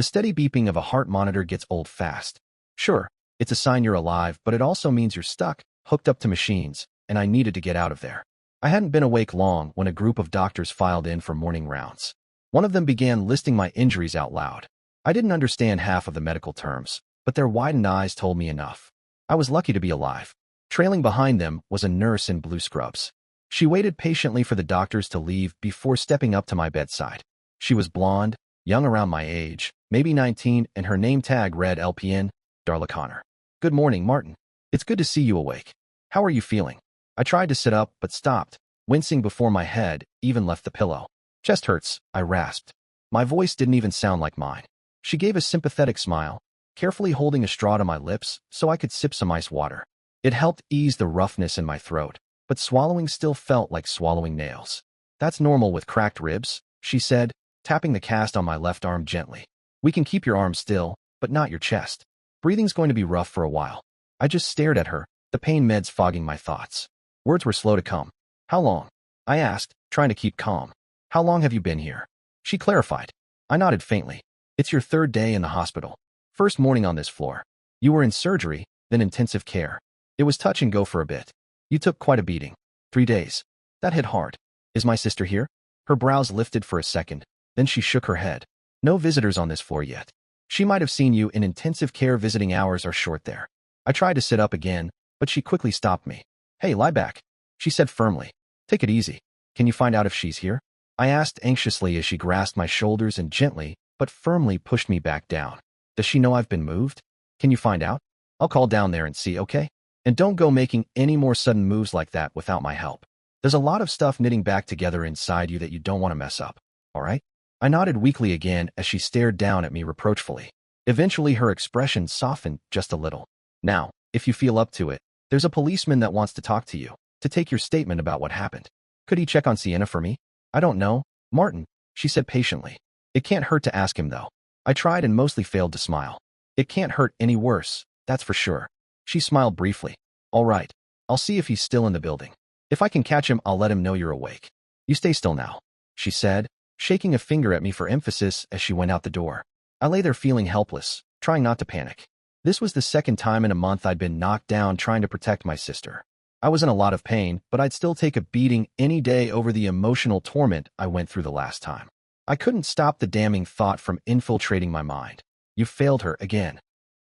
The steady beeping of a heart monitor gets old fast. Sure, it's a sign you're alive, but it also means you're stuck, hooked up to machines, and I needed to get out of there. I hadn't been awake long when a group of doctors filed in for morning rounds. One of them began listing my injuries out loud. I didn't understand half of the medical terms, but their widened eyes told me enough. I was lucky to be alive. Trailing behind them was a nurse in blue scrubs. She waited patiently for the doctors to leave before stepping up to my bedside. She was blonde, young around my age, maybe 19, and her name tag read LPN, Darla Connor. Good morning, Martin. It's good to see you awake. How are you feeling? I tried to sit up, but stopped, wincing before my head even left the pillow. Chest hurts, I rasped. My voice didn't even sound like mine. She gave a sympathetic smile, carefully holding a straw to my lips so I could sip some ice water. It helped ease the roughness in my throat, but swallowing still felt like swallowing nails. That's normal with cracked ribs, she said, tapping the cast on my left arm gently. We can keep your arm still, but not your chest. Breathing's going to be rough for a while. I just stared at her, the pain meds fogging my thoughts. Words were slow to come. How long? I asked, trying to keep calm. How long have you been here? She clarified. I nodded faintly. It's your third day in the hospital. First morning on this floor. You were in surgery, then intensive care. It was touch and go for a bit. You took quite a beating. 3 days. That hit hard. Is my sister here? Her brows lifted for a second, then she shook her head. No visitors on this floor yet. She might have seen you in intensive care. Visiting hours are short there. I tried to sit up again, but she quickly stopped me. Hey, lie back, she said firmly. Take it easy. Can you find out if she's here? I asked anxiously as she grasped my shoulders and gently, but firmly pushed me back down. Does she know I've been moved? Can you find out? I'll call down there and see, okay? And don't go making any more sudden moves like that without my help. There's a lot of stuff knitting back together inside you that you don't want to mess up, all right? I nodded weakly again as she stared down at me reproachfully. Eventually her expression softened just a little. Now, if you feel up to it, there's a policeman that wants to talk to you, to take your statement about what happened. Could he check on Sienna for me? I don't know, Martin, she said patiently. It can't hurt to ask him though. I tried and mostly failed to smile. It can't hurt any worse, that's for sure. She smiled briefly. All right, I'll see if he's still in the building. If I can catch him, I'll let him know you're awake. You stay still now, she said, shaking a finger at me for emphasis as she went out the door. I lay there feeling helpless, trying not to panic. This was the second time in a month I'd been knocked down trying to protect my sister. I was in a lot of pain, but I'd still take a beating any day over the emotional torment I went through the last time. I couldn't stop the damning thought from infiltrating my mind. You failed her again.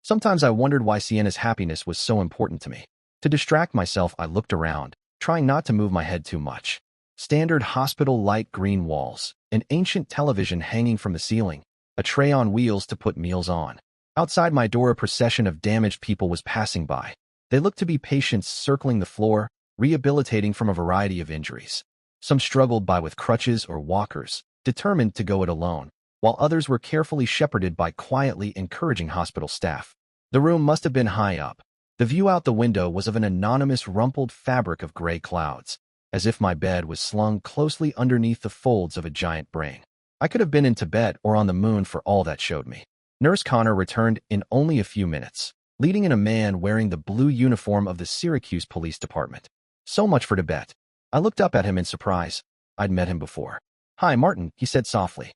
Sometimes I wondered why Sienna's happiness was so important to me. To distract myself, I looked around, trying not to move my head too much. Standard hospital light green walls, an ancient television hanging from the ceiling, a tray on wheels to put meals on. Outside my door, a procession of damaged people was passing by. They looked to be patients circling the floor, rehabilitating from a variety of injuries. Some struggled by with crutches or walkers, determined to go it alone, while others were carefully shepherded by quietly encouraging hospital staff. The room must have been high up. The view out the window was of an anonymous rumpled fabric of gray clouds, as if my bed was slung closely underneath the folds of a giant brain. I could have been in Tibet or on the moon for all that showed me. Nurse Connor returned in only a few minutes, leading in a man wearing the blue uniform of the Syracuse Police Department. So much for Tibet. I looked up at him in surprise. I'd met him before. Hi, Martin, he said softly.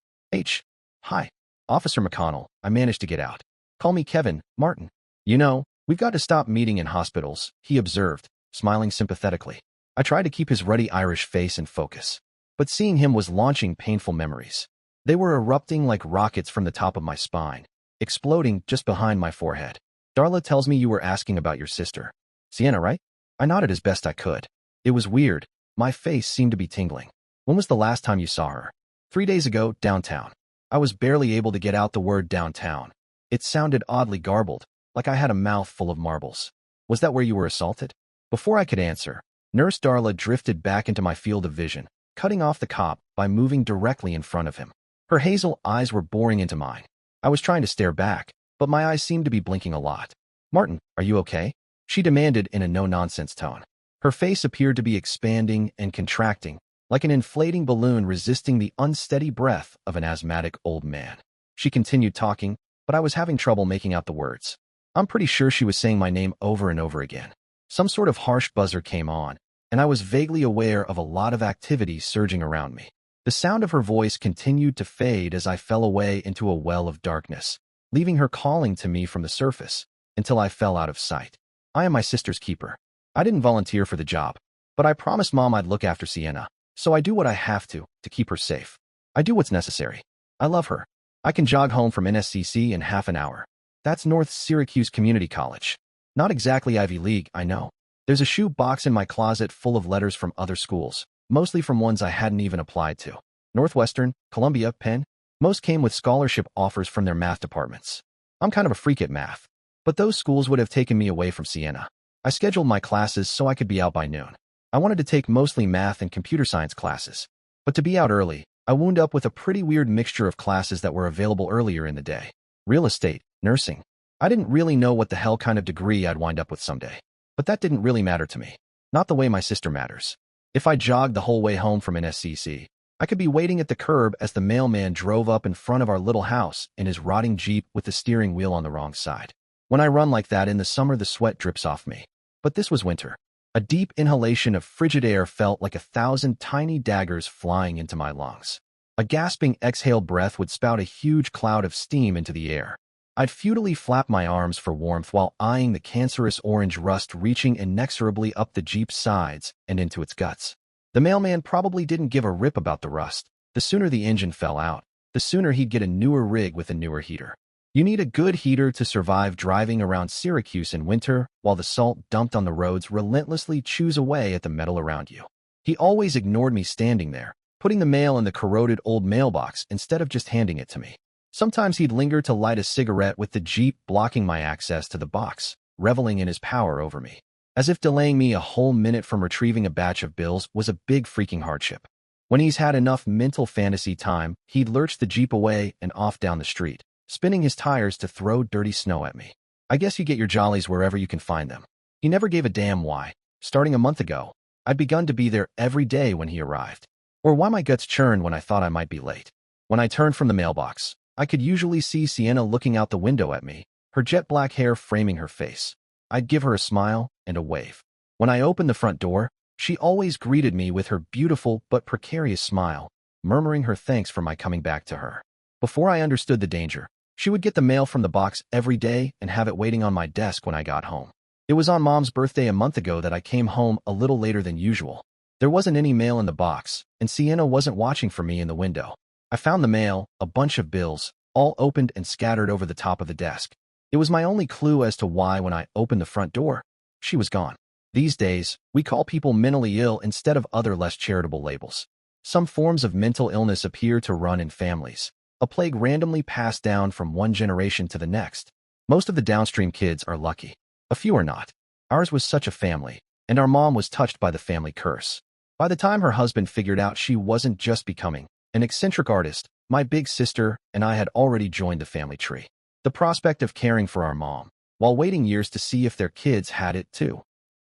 Hi. Officer McConnell, I managed to get out. Call me Kevin, Martin. You know, we've got to stop meeting in hospitals, he observed, smiling sympathetically. I tried to keep his ruddy Irish face in focus, but seeing him was launching painful memories. They were erupting like rockets from the top of my spine, exploding just behind my forehead. Darla tells me you were asking about your sister. Sienna, right? I nodded as best I could. It was weird. My face seemed to be tingling. When was the last time you saw her? 3 days ago, downtown. I was barely able to get out the word downtown. It sounded oddly garbled, like I had a mouth full of marbles. Was that where you were assaulted? Before I could answer, Nurse Darla drifted back into my field of vision, cutting off the cop by moving directly in front of him. Her hazel eyes were boring into mine. I was trying to stare back, but my eyes seemed to be blinking a lot. Martin, are you okay? She demanded in a no-nonsense tone. Her face appeared to be expanding and contracting, like an inflating balloon resisting the unsteady breath of an asthmatic old man. She continued talking, but I was having trouble making out the words. I'm pretty sure she was saying my name over and over again. Some sort of harsh buzzer came on, and I was vaguely aware of a lot of activity surging around me. The sound of her voice continued to fade as I fell away into a well of darkness, leaving her calling to me from the surface until I fell out of sight. I am my sister's keeper. I didn't volunteer for the job, but I promised Mom I'd look after Sienna, so I do what I have to keep her safe. I do what's necessary. I love her. I can jog home from NSCC in half an hour. That's North Syracuse Community College. Not exactly Ivy League, I know. There's a shoe box in my closet full of letters from other schools, mostly from ones I hadn't even applied to. Northwestern, Columbia, Penn. Most came with scholarship offers from their math departments. I'm kind of a freak at math, but those schools would have taken me away from Sienna. I scheduled my classes so I could be out by noon. I wanted to take mostly math and computer science classes, but to be out early, I wound up with a pretty weird mixture of classes that were available earlier in the day. Real estate, nursing. I didn't really know what the hell kind of degree I'd wind up with someday, but that didn't really matter to me. Not the way my sister matters. If I jogged the whole way home from NSCC, I could be waiting at the curb as the mailman drove up in front of our little house in his rotting Jeep with the steering wheel on the wrong side. When I run like that in the summer, the sweat drips off me. But this was winter. A deep inhalation of frigid air felt like 1,000 tiny daggers flying into my lungs. A gasping exhale breath would spout a huge cloud of steam into the air. I'd futilely flap my arms for warmth while eyeing the cancerous orange rust reaching inexorably up the Jeep's sides and into its guts. The mailman probably didn't give a rip about the rust. The sooner the engine fell out, the sooner he'd get a newer rig with a newer heater. You need a good heater to survive driving around Syracuse in winter while the salt dumped on the roads relentlessly chews away at the metal around you. He always ignored me standing there, putting the mail in the corroded old mailbox instead of just handing it to me. Sometimes he'd linger to light a cigarette with the Jeep blocking my access to the box, reveling in his power over me, as if delaying me a whole minute from retrieving a batch of bills was a big freaking hardship. When he's had enough mental fantasy time, he'd lurch the Jeep away and off down the street, spinning his tires to throw dirty snow at me. I guess you get your jollies wherever you can find them. He never gave a damn why. Starting a month ago, I'd begun to be there every day when he arrived, or why my guts churned when I thought I might be late. When I turned from the mailbox, I could usually see Sienna looking out the window at me, her jet black hair framing her face. I'd give her a smile and a wave. When I opened the front door, she always greeted me with her beautiful but precarious smile, murmuring her thanks for my coming back to her. Before I understood the danger, she would get the mail from the box every day and have it waiting on my desk when I got home. It was on Mom's birthday a month ago that I came home a little later than usual. There wasn't any mail in the box, and Sienna wasn't watching for me in the window. I found the mail, a bunch of bills, all opened and scattered over the top of the desk. It was my only clue as to why, when I opened the front door, she was gone. These days, we call people mentally ill instead of other less charitable labels. Some forms of mental illness appear to run in families, a plague randomly passed down from one generation to the next. Most of the downstream kids are lucky. A few are not. Ours was such a family, and our mom was touched by the family curse. By the time her husband figured out she wasn't just becoming an eccentric artist, my big sister and I had already joined the family tree. The prospect of caring for our mom, while waiting years to see if their kids had it too.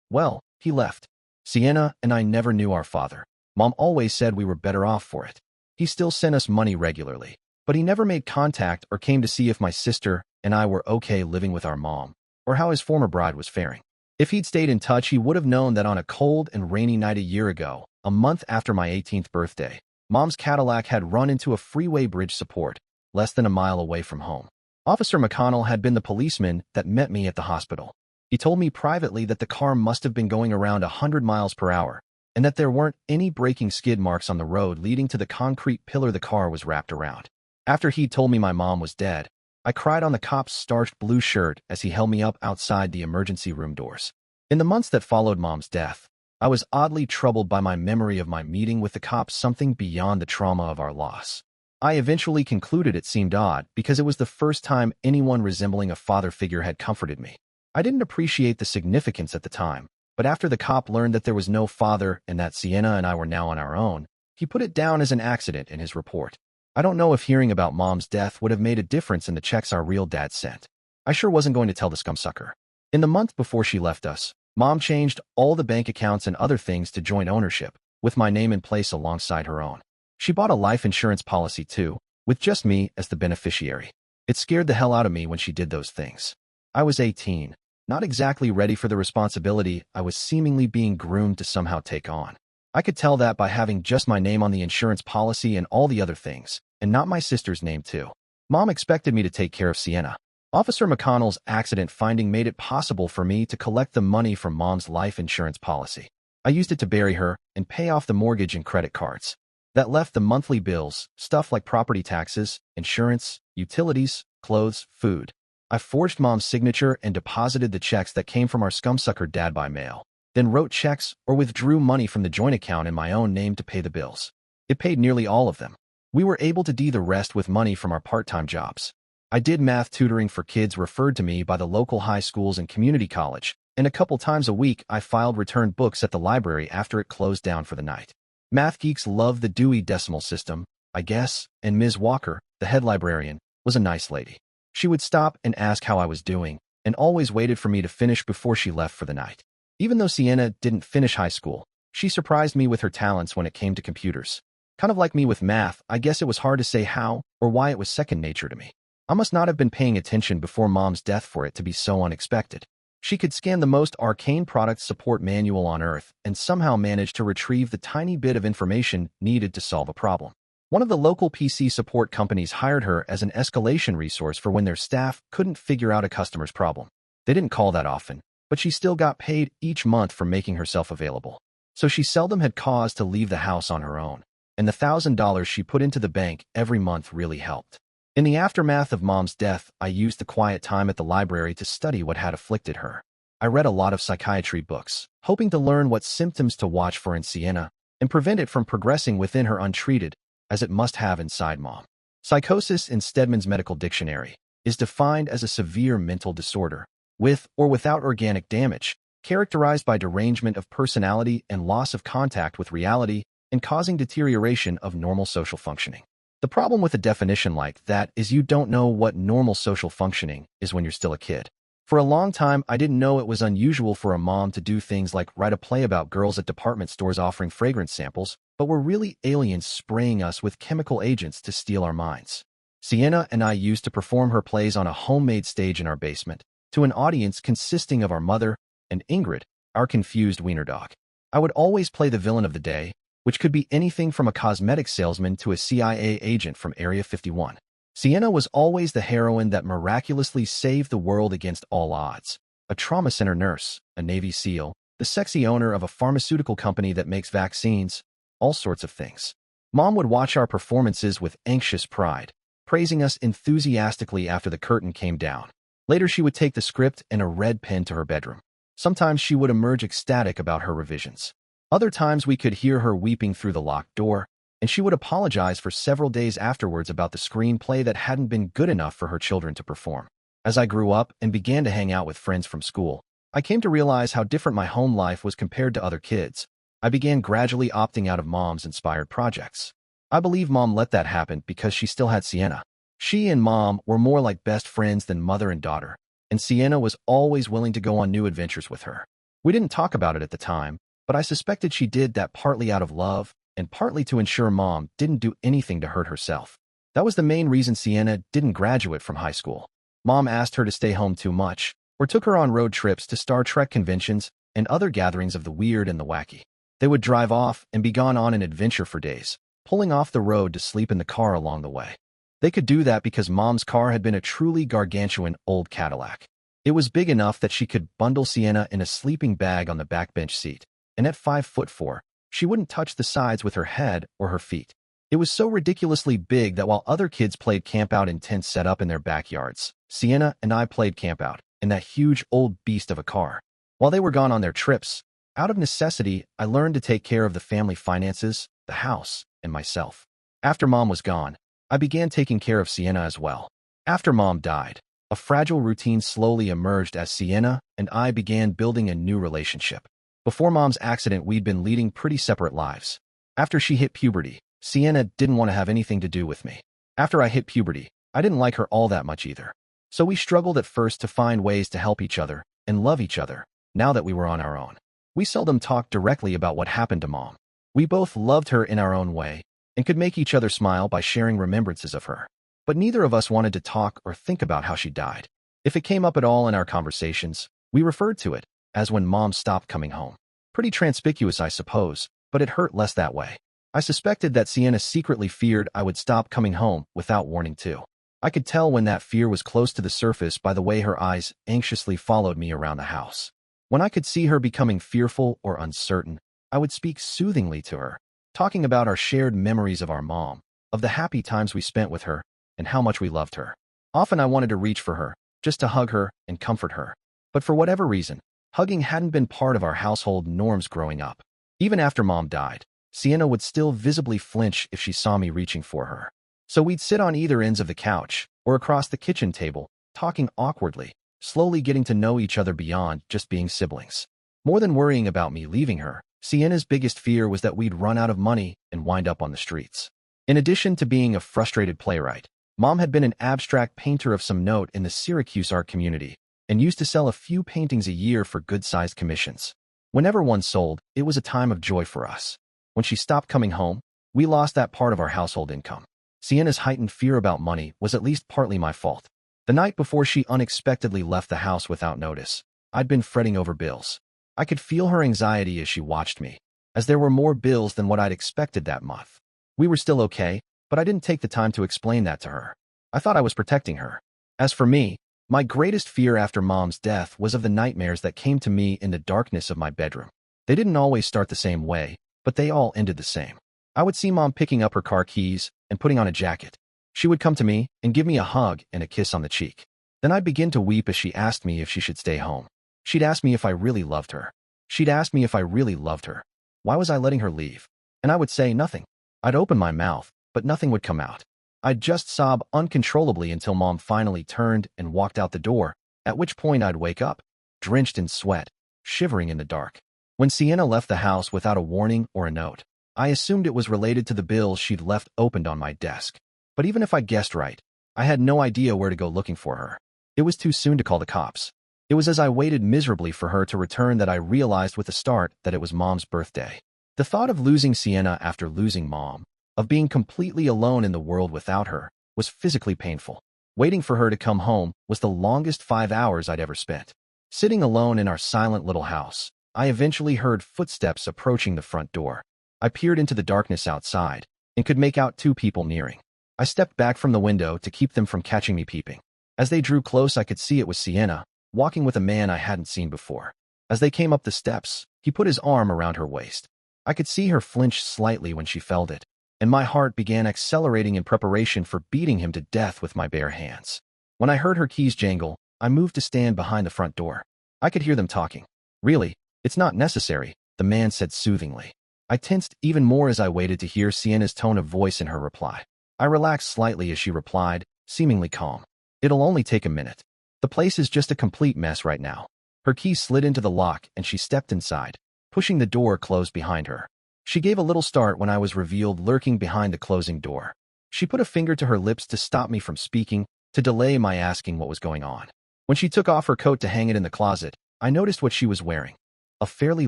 Well, he left. Sienna and I never knew our father. Mom always said we were better off for it. He still sent us money regularly, but he never made contact or came to see if my sister and I were okay living with our mom, or how his former bride was faring. If he'd stayed in touch, he would have known that on a cold and rainy night a year ago, a month after my 18th birthday, Mom's Cadillac had run into a freeway bridge support, less than a mile away from home. Officer McConnell had been the policeman that met me at the hospital. He told me privately that the car must have been going around 100 miles per hour, and that there weren't any braking skid marks on the road leading to the concrete pillar the car was wrapped around. After he'd told me my mom was dead, I cried on the cop's starched blue shirt as he held me up outside the emergency room doors. In the months that followed Mom's death, I was oddly troubled by my memory of my meeting with the cops, something beyond the trauma of our loss. I eventually concluded it seemed odd because it was the first time anyone resembling a father figure had comforted me. I didn't appreciate the significance at the time, but after the cop learned that there was no father and that Sienna and I were now on our own, he put it down as an accident in his report. I don't know if hearing about Mom's death would have made a difference in the checks our real dad sent. I sure wasn't going to tell the scumsucker. In the month before she left us, Mom changed all the bank accounts and other things to joint ownership, with my name in place alongside her own. She bought a life insurance policy too, with just me as the beneficiary. It scared the hell out of me when she did those things. I was 18, not exactly ready for the responsibility I was seemingly being groomed to somehow take on. I could tell that by having just my name on the insurance policy and all the other things, and not my sister's name too. Mom expected me to take care of Sienna. Officer McConnell's accident finding made it possible for me to collect the money from Mom's life insurance policy. I used it to bury her and pay off the mortgage and credit cards. That left the monthly bills, stuff like property taxes, insurance, utilities, clothes, food. I forged Mom's signature and deposited the checks that came from our scumsucker dad by mail, then wrote checks or withdrew money from the joint account in my own name to pay the bills. It paid nearly all of them. We were able to do the rest with money from our part-time jobs. I did math tutoring for kids referred to me by the local high schools and community college, and a couple times a week I filed returned books at the library after it closed down for the night. Math geeks love the Dewey Decimal System, I guess, and Ms. Walker, the head librarian, was a nice lady. She would stop and ask how I was doing, and always waited for me to finish before she left for the night. Even though Sienna didn't finish high school, she surprised me with her talents when it came to computers. Kind of like me with math, I guess it was hard to say how or why it was second nature to me. I must not have been paying attention before Mom's death for it to be so unexpected. She could scan the most arcane product support manual on Earth and somehow managed to retrieve the tiny bit of information needed to solve a problem. One of the local PC support companies hired her as an escalation resource for when their staff couldn't figure out a customer's problem. They didn't call that often, but she still got paid each month for making herself available. So she seldom had cause to leave the house on her own, and the $1,000 she put into the bank every month really helped. In the aftermath of Mom's death, I used the quiet time at the library to study what had afflicted her. I read a lot of psychiatry books, hoping to learn what symptoms to watch for in Sienna and prevent it from progressing within her untreated, as it must have inside Mom. Psychosis in Stedman's Medical Dictionary is defined as a severe mental disorder, with or without organic damage, characterized by derangement of personality and loss of contact with reality and causing deterioration of normal social functioning. The problem with a definition like that is you don't know what normal social functioning is when you're still a kid. For a long time, I didn't know it was unusual for a mom to do things like write a play about girls at department stores offering fragrance samples, but were really aliens spraying us with chemical agents to steal our minds. Sienna and I used to perform her plays on a homemade stage in our basement, to an audience consisting of our mother and Ingrid, our confused wiener dog. I would always play the villain of the day, which could be anything from a cosmetic salesman to a CIA agent from Area 51. Sienna was always the heroine that miraculously saved the world against all odds. A trauma center nurse, a Navy SEAL, the sexy owner of a pharmaceutical company that makes vaccines, all sorts of things. Mom would watch our performances with anxious pride, praising us enthusiastically after the curtain came down. Later, she would take the script and a red pen to her bedroom. Sometimes she would emerge ecstatic about her revisions. Other times we could hear her weeping through the locked door, and she would apologize for several days afterwards about the screenplay that hadn't been good enough for her children to perform. As I grew up and began to hang out with friends from school, I came to realize how different my home life was compared to other kids. I began gradually opting out of Mom's inspired projects. I believe Mom let that happen because she still had Sienna. She and Mom were more like best friends than mother and daughter, and Sienna was always willing to go on new adventures with her. We didn't talk about it at the time, but I suspected she did that partly out of love and partly to ensure Mom didn't do anything to hurt herself. That was the main reason Sienna didn't graduate from high school. Mom asked her to stay home too much, or took her on road trips to Star Trek conventions and other gatherings of the weird and the wacky. They would drive off and be gone on an adventure for days, pulling off the road to sleep in the car along the way. They could do that because Mom's car had been a truly gargantuan old Cadillac. It was big enough that she could bundle Sienna in a sleeping bag on the backbench seat, and at 5'4", she wouldn't touch the sides with her head or her feet. It was so ridiculously big that while other kids played camp-out in tents set up in their backyards, Sienna and I played camp-out in that huge old beast of a car. While they were gone on their trips, out of necessity, I learned to take care of the family finances, the house, and myself. After Mom was gone, I began taking care of Sienna as well. After Mom died, a fragile routine slowly emerged as Sienna and I began building a new relationship. Before Mom's accident, we'd been leading pretty separate lives. After she hit puberty, Sienna didn't want to have anything to do with me. After I hit puberty, I didn't like her all that much either. So we struggled at first to find ways to help each other and love each other, now that we were on our own. We seldom talked directly about what happened to Mom. We both loved her in our own way and could make each other smile by sharing remembrances of her. But neither of us wanted to talk or think about how she died. If it came up at all in our conversations, we referred to it as when Mom stopped coming home. Pretty conspicuous, I suppose, but it hurt less that way. I suspected that Sienna secretly feared I would stop coming home without warning too. I could tell when that fear was close to the surface by the way her eyes anxiously followed me around the house. When I could see her becoming fearful or uncertain, I would speak soothingly to her, talking about our shared memories of our mom, of the happy times we spent with her, and how much we loved her. Often I wanted to reach for her, just to hug her and comfort her. But for whatever reason, hugging hadn't been part of our household norms growing up. Even after Mom died, Sienna would still visibly flinch if she saw me reaching for her. So we'd sit on either ends of the couch, or across the kitchen table, talking awkwardly, slowly getting to know each other beyond just being siblings. More than worrying about me leaving her, Sienna's biggest fear was that we'd run out of money and wind up on the streets. In addition to being a frustrated playwright, Mom had been an abstract painter of some note in the Syracuse art community, and used to sell a few paintings a year for good-sized commissions. Whenever one sold, it was a time of joy for us. When she stopped coming home, we lost that part of our household income. Sienna's heightened fear about money was at least partly my fault. The night before she unexpectedly left the house without notice, I'd been fretting over bills. I could feel her anxiety as she watched me, as there were more bills than what I'd expected that month. We were still okay, but I didn't take the time to explain that to her. I thought I was protecting her. As for me, my greatest fear after Mom's death was of the nightmares that came to me in the darkness of my bedroom. They didn't always start the same way, but they all ended the same. I would see Mom picking up her car keys and putting on a jacket. She would come to me and give me a hug and a kiss on the cheek. Then I'd begin to weep as she asked me if she should stay home. She'd ask me if I really loved her. She'd ask me if I really loved her. Why was I letting her leave? And I would say nothing. I'd open my mouth, but nothing would come out. I'd just sob uncontrollably until Mom finally turned and walked out the door, at which point I'd wake up, drenched in sweat, shivering in the dark. When Sienna left the house without a warning or a note, I assumed it was related to the bills she'd left opened on my desk. But even if I guessed right, I had no idea where to go looking for her. It was too soon to call the cops. It was as I waited miserably for her to return that I realized with a start that it was Mom's birthday. The thought of losing Sienna after losing Mom, of being completely alone in the world without her, was physically painful. Waiting for her to come home was the longest 5 hours I'd ever spent. Sitting alone in our silent little house, I eventually heard footsteps approaching the front door. I peered into the darkness outside and could make out 2 people nearing. I stepped back from the window to keep them from catching me peeping. As they drew close, I could see it was Sienna, walking with a man I hadn't seen before. As they came up the steps, he put his arm around her waist. I could see her flinch slightly when she felt it, and my heart began accelerating in preparation for beating him to death with my bare hands. When I heard her keys jangle, I moved to stand behind the front door. I could hear them talking. "Really, it's not necessary," the man said soothingly. I tensed even more as I waited to hear Sienna's tone of voice in her reply. I relaxed slightly as she replied, seemingly calm. "It'll only take a minute. The place is just a complete mess right now." Her key slid into the lock and she stepped inside, pushing the door closed behind her. She gave a little start when I was revealed lurking behind the closing door. She put a finger to her lips to stop me from speaking, to delay my asking what was going on. When she took off her coat to hang it in the closet, I noticed what she was wearing. A fairly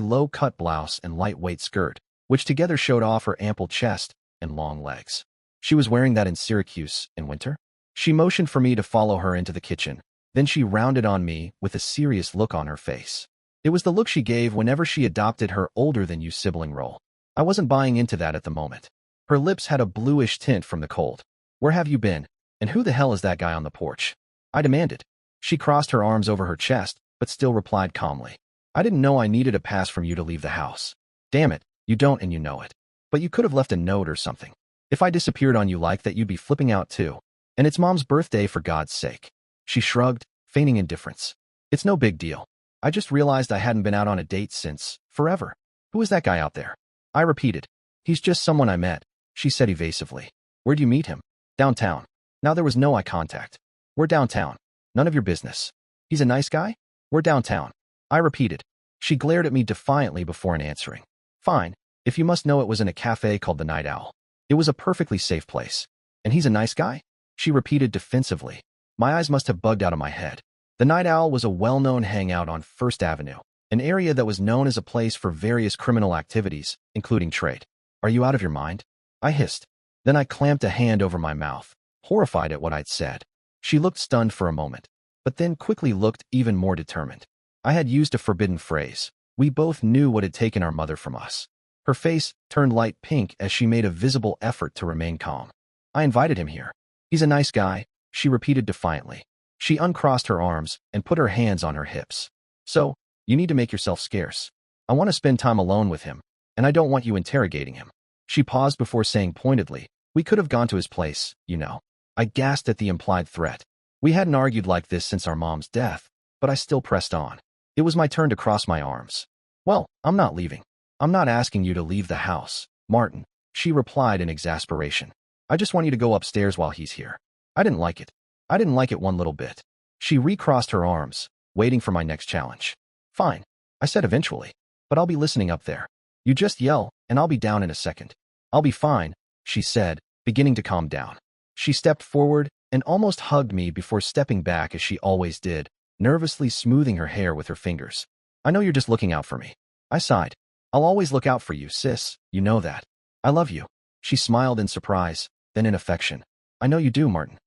low-cut blouse and lightweight skirt, which together showed off her ample chest and long legs. She was wearing that in Syracuse in winter? She motioned for me to follow her into the kitchen. Then she rounded on me with a serious look on her face. It was the look she gave whenever she adopted her older-than-you sibling role. I wasn't buying into that at the moment. Her lips had a bluish tint from the cold. "Where have you been? And who the hell is that guy on the porch?" I demanded. She crossed her arms over her chest, but still replied calmly. "I didn't know I needed a pass from you to leave the house." "Damn it, you don't and you know it. But you could have left a note or something. If I disappeared on you like that, you'd be flipping out too. And it's Mom's birthday, for God's sake." She shrugged, feigning indifference. "It's no big deal. I just realized I hadn't been out on a date since forever. Who is that guy out there?" I repeated. "He's just someone I met," she said evasively. "Where'd you meet him?" "Downtown." Now there was no eye contact. "We're downtown. None of your business." "He's a nice guy?" "We're downtown." I repeated. She glared at me defiantly before answering. "Fine, if you must know, it was in a cafe called the Night Owl. It was a perfectly safe place." "And he's a nice guy?" she repeated defensively. My eyes must have bugged out of my head. The Night Owl was a well-known hangout on First Avenue, an area that was known as a place for various criminal activities, including trade. "Are you out of your mind?" I hissed. Then I clamped a hand over my mouth, horrified at what I'd said. She looked stunned for a moment, but then quickly looked even more determined. I had used a forbidden phrase. We both knew what had taken our mother from us. Her face turned light pink as she made a visible effort to remain calm. I invited him here. He's a nice guy, she repeated defiantly. She uncrossed her arms and put her hands on her hips. So, you need to make yourself scarce. I want to spend time alone with him, and I don't want you interrogating him. She paused before saying pointedly, we could have gone to his place, you know. I gasped at the implied threat. We hadn't argued like this since our mom's death, but I still pressed on. It was my turn to cross my arms. Well, I'm not leaving. I'm not asking you to leave the house, Martin, she replied in exasperation. I just want you to go upstairs while he's here. I didn't like it. I didn't like it one little bit. She recrossed her arms, waiting for my next challenge. Fine, I said eventually, but I'll be listening up there. You just yell, and I'll be down in a second. I'll be fine, she said, beginning to calm down. She stepped forward and almost hugged me before stepping back as she always did, nervously smoothing her hair with her fingers. I know you're just looking out for me. I sighed. I'll always look out for you, sis, you know that. I love you. She smiled in surprise, then in affection. I know you do, Martin.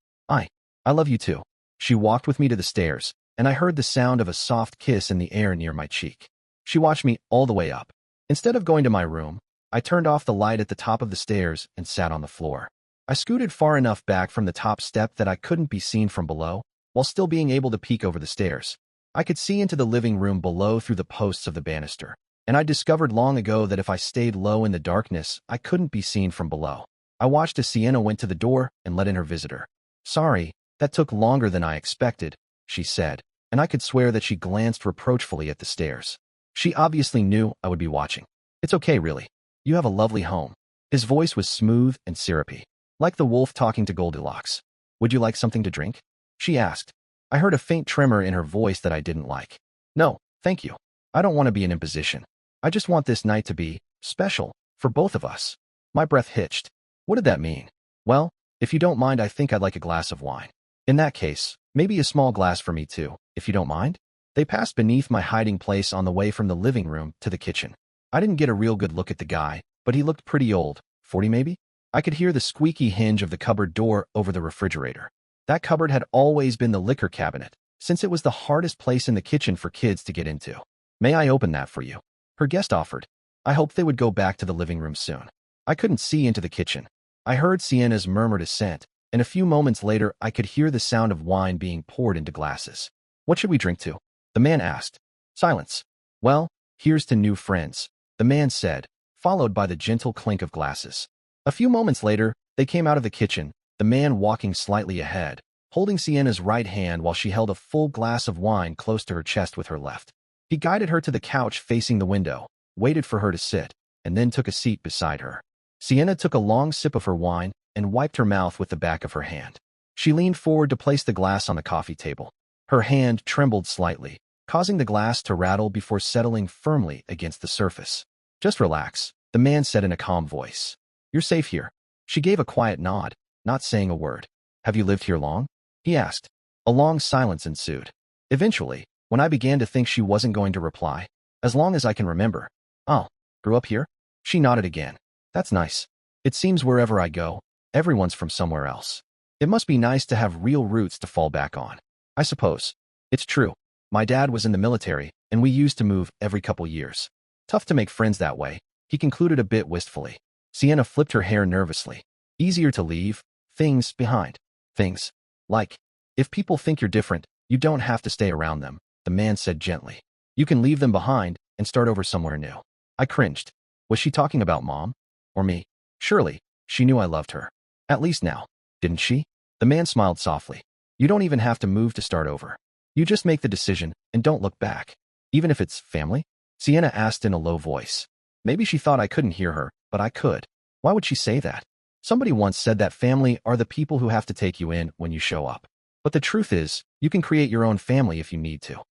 I love you too. She walked with me to the stairs, and I heard the sound of a soft kiss in the air near my cheek. She watched me all the way up. Instead of going to my room, I turned off the light at the top of the stairs and sat on the floor. I scooted far enough back from the top step that I couldn't be seen from below, while still being able to peek over the stairs. I could see into the living room below through the posts of the banister, and I discovered long ago that if I stayed low in the darkness, I couldn't be seen from below. I watched as Sienna went to the door and let in her visitor. Sorry, that took longer than I expected, she said, and I could swear that she glanced reproachfully at the stairs. She obviously knew I would be watching. It's okay, really. You have a lovely home. His voice was smooth and syrupy, like the wolf talking to Goldilocks. Would you like something to drink? She asked. I heard a faint tremor in her voice that I didn't like. No, thank you. I don't want to be an imposition. I just want this night to be special for both of us. My breath hitched. What did that mean? Well, if you don't mind, I think I'd like a glass of wine. In that case, maybe a small glass for me too, if you don't mind? They passed beneath my hiding place on the way from the living room to the kitchen. I didn't get a real good look at the guy, but he looked pretty old, 40 maybe? I could hear the squeaky hinge of the cupboard door over the refrigerator. That cupboard had always been the liquor cabinet, since it was the hardest place in the kitchen for kids to get into. May I open that for you? Her guest offered. I hoped they would go back to the living room soon. I couldn't see into the kitchen. I heard Sienna's murmured assent, and a few moments later I could hear the sound of wine being poured into glasses. What should we drink to? The man asked. Silence. Well, here's to new friends, the man said, followed by the gentle clink of glasses. A few moments later, they came out of the kitchen, the man walking slightly ahead, holding Sienna's right hand while she held a full glass of wine close to her chest with her left. He guided her to the couch facing the window, waited for her to sit, and then took a seat beside her. Sienna took a long sip of her wine and wiped her mouth with the back of her hand. She leaned forward to place the glass on the coffee table. Her hand trembled slightly, causing the glass to rattle before settling firmly against the surface. Just relax, the man said in a calm voice. You're safe here. She gave a quiet nod, not saying a word. Have you lived here long? He asked. A long silence ensued. Eventually, when I began to think she wasn't going to reply, as long as I can remember. Oh, grew up here? She nodded again. That's nice. It seems wherever I go, everyone's from somewhere else. It must be nice to have real roots to fall back on. I suppose. It's true. My dad was in the military, and we used to move every couple years. Tough to make friends that way, he concluded a bit wistfully. Sienna flipped her hair nervously. Easier to leave things behind. Things. Like, if people think you're different, you don't have to stay around them, the man said gently. You can leave them behind and start over somewhere new. I cringed. Was she talking about Mom? Or me? Surely, she knew I loved her. At least now, didn't she? The man smiled softly. You don't even have to move to start over. You just make the decision and don't look back. Even if it's family? Sienna asked in a low voice. Maybe she thought I couldn't hear her, but I could. Why would she say that? Somebody once said that family are the people who have to take you in when you show up. But the truth is, you can create your own family if you need to.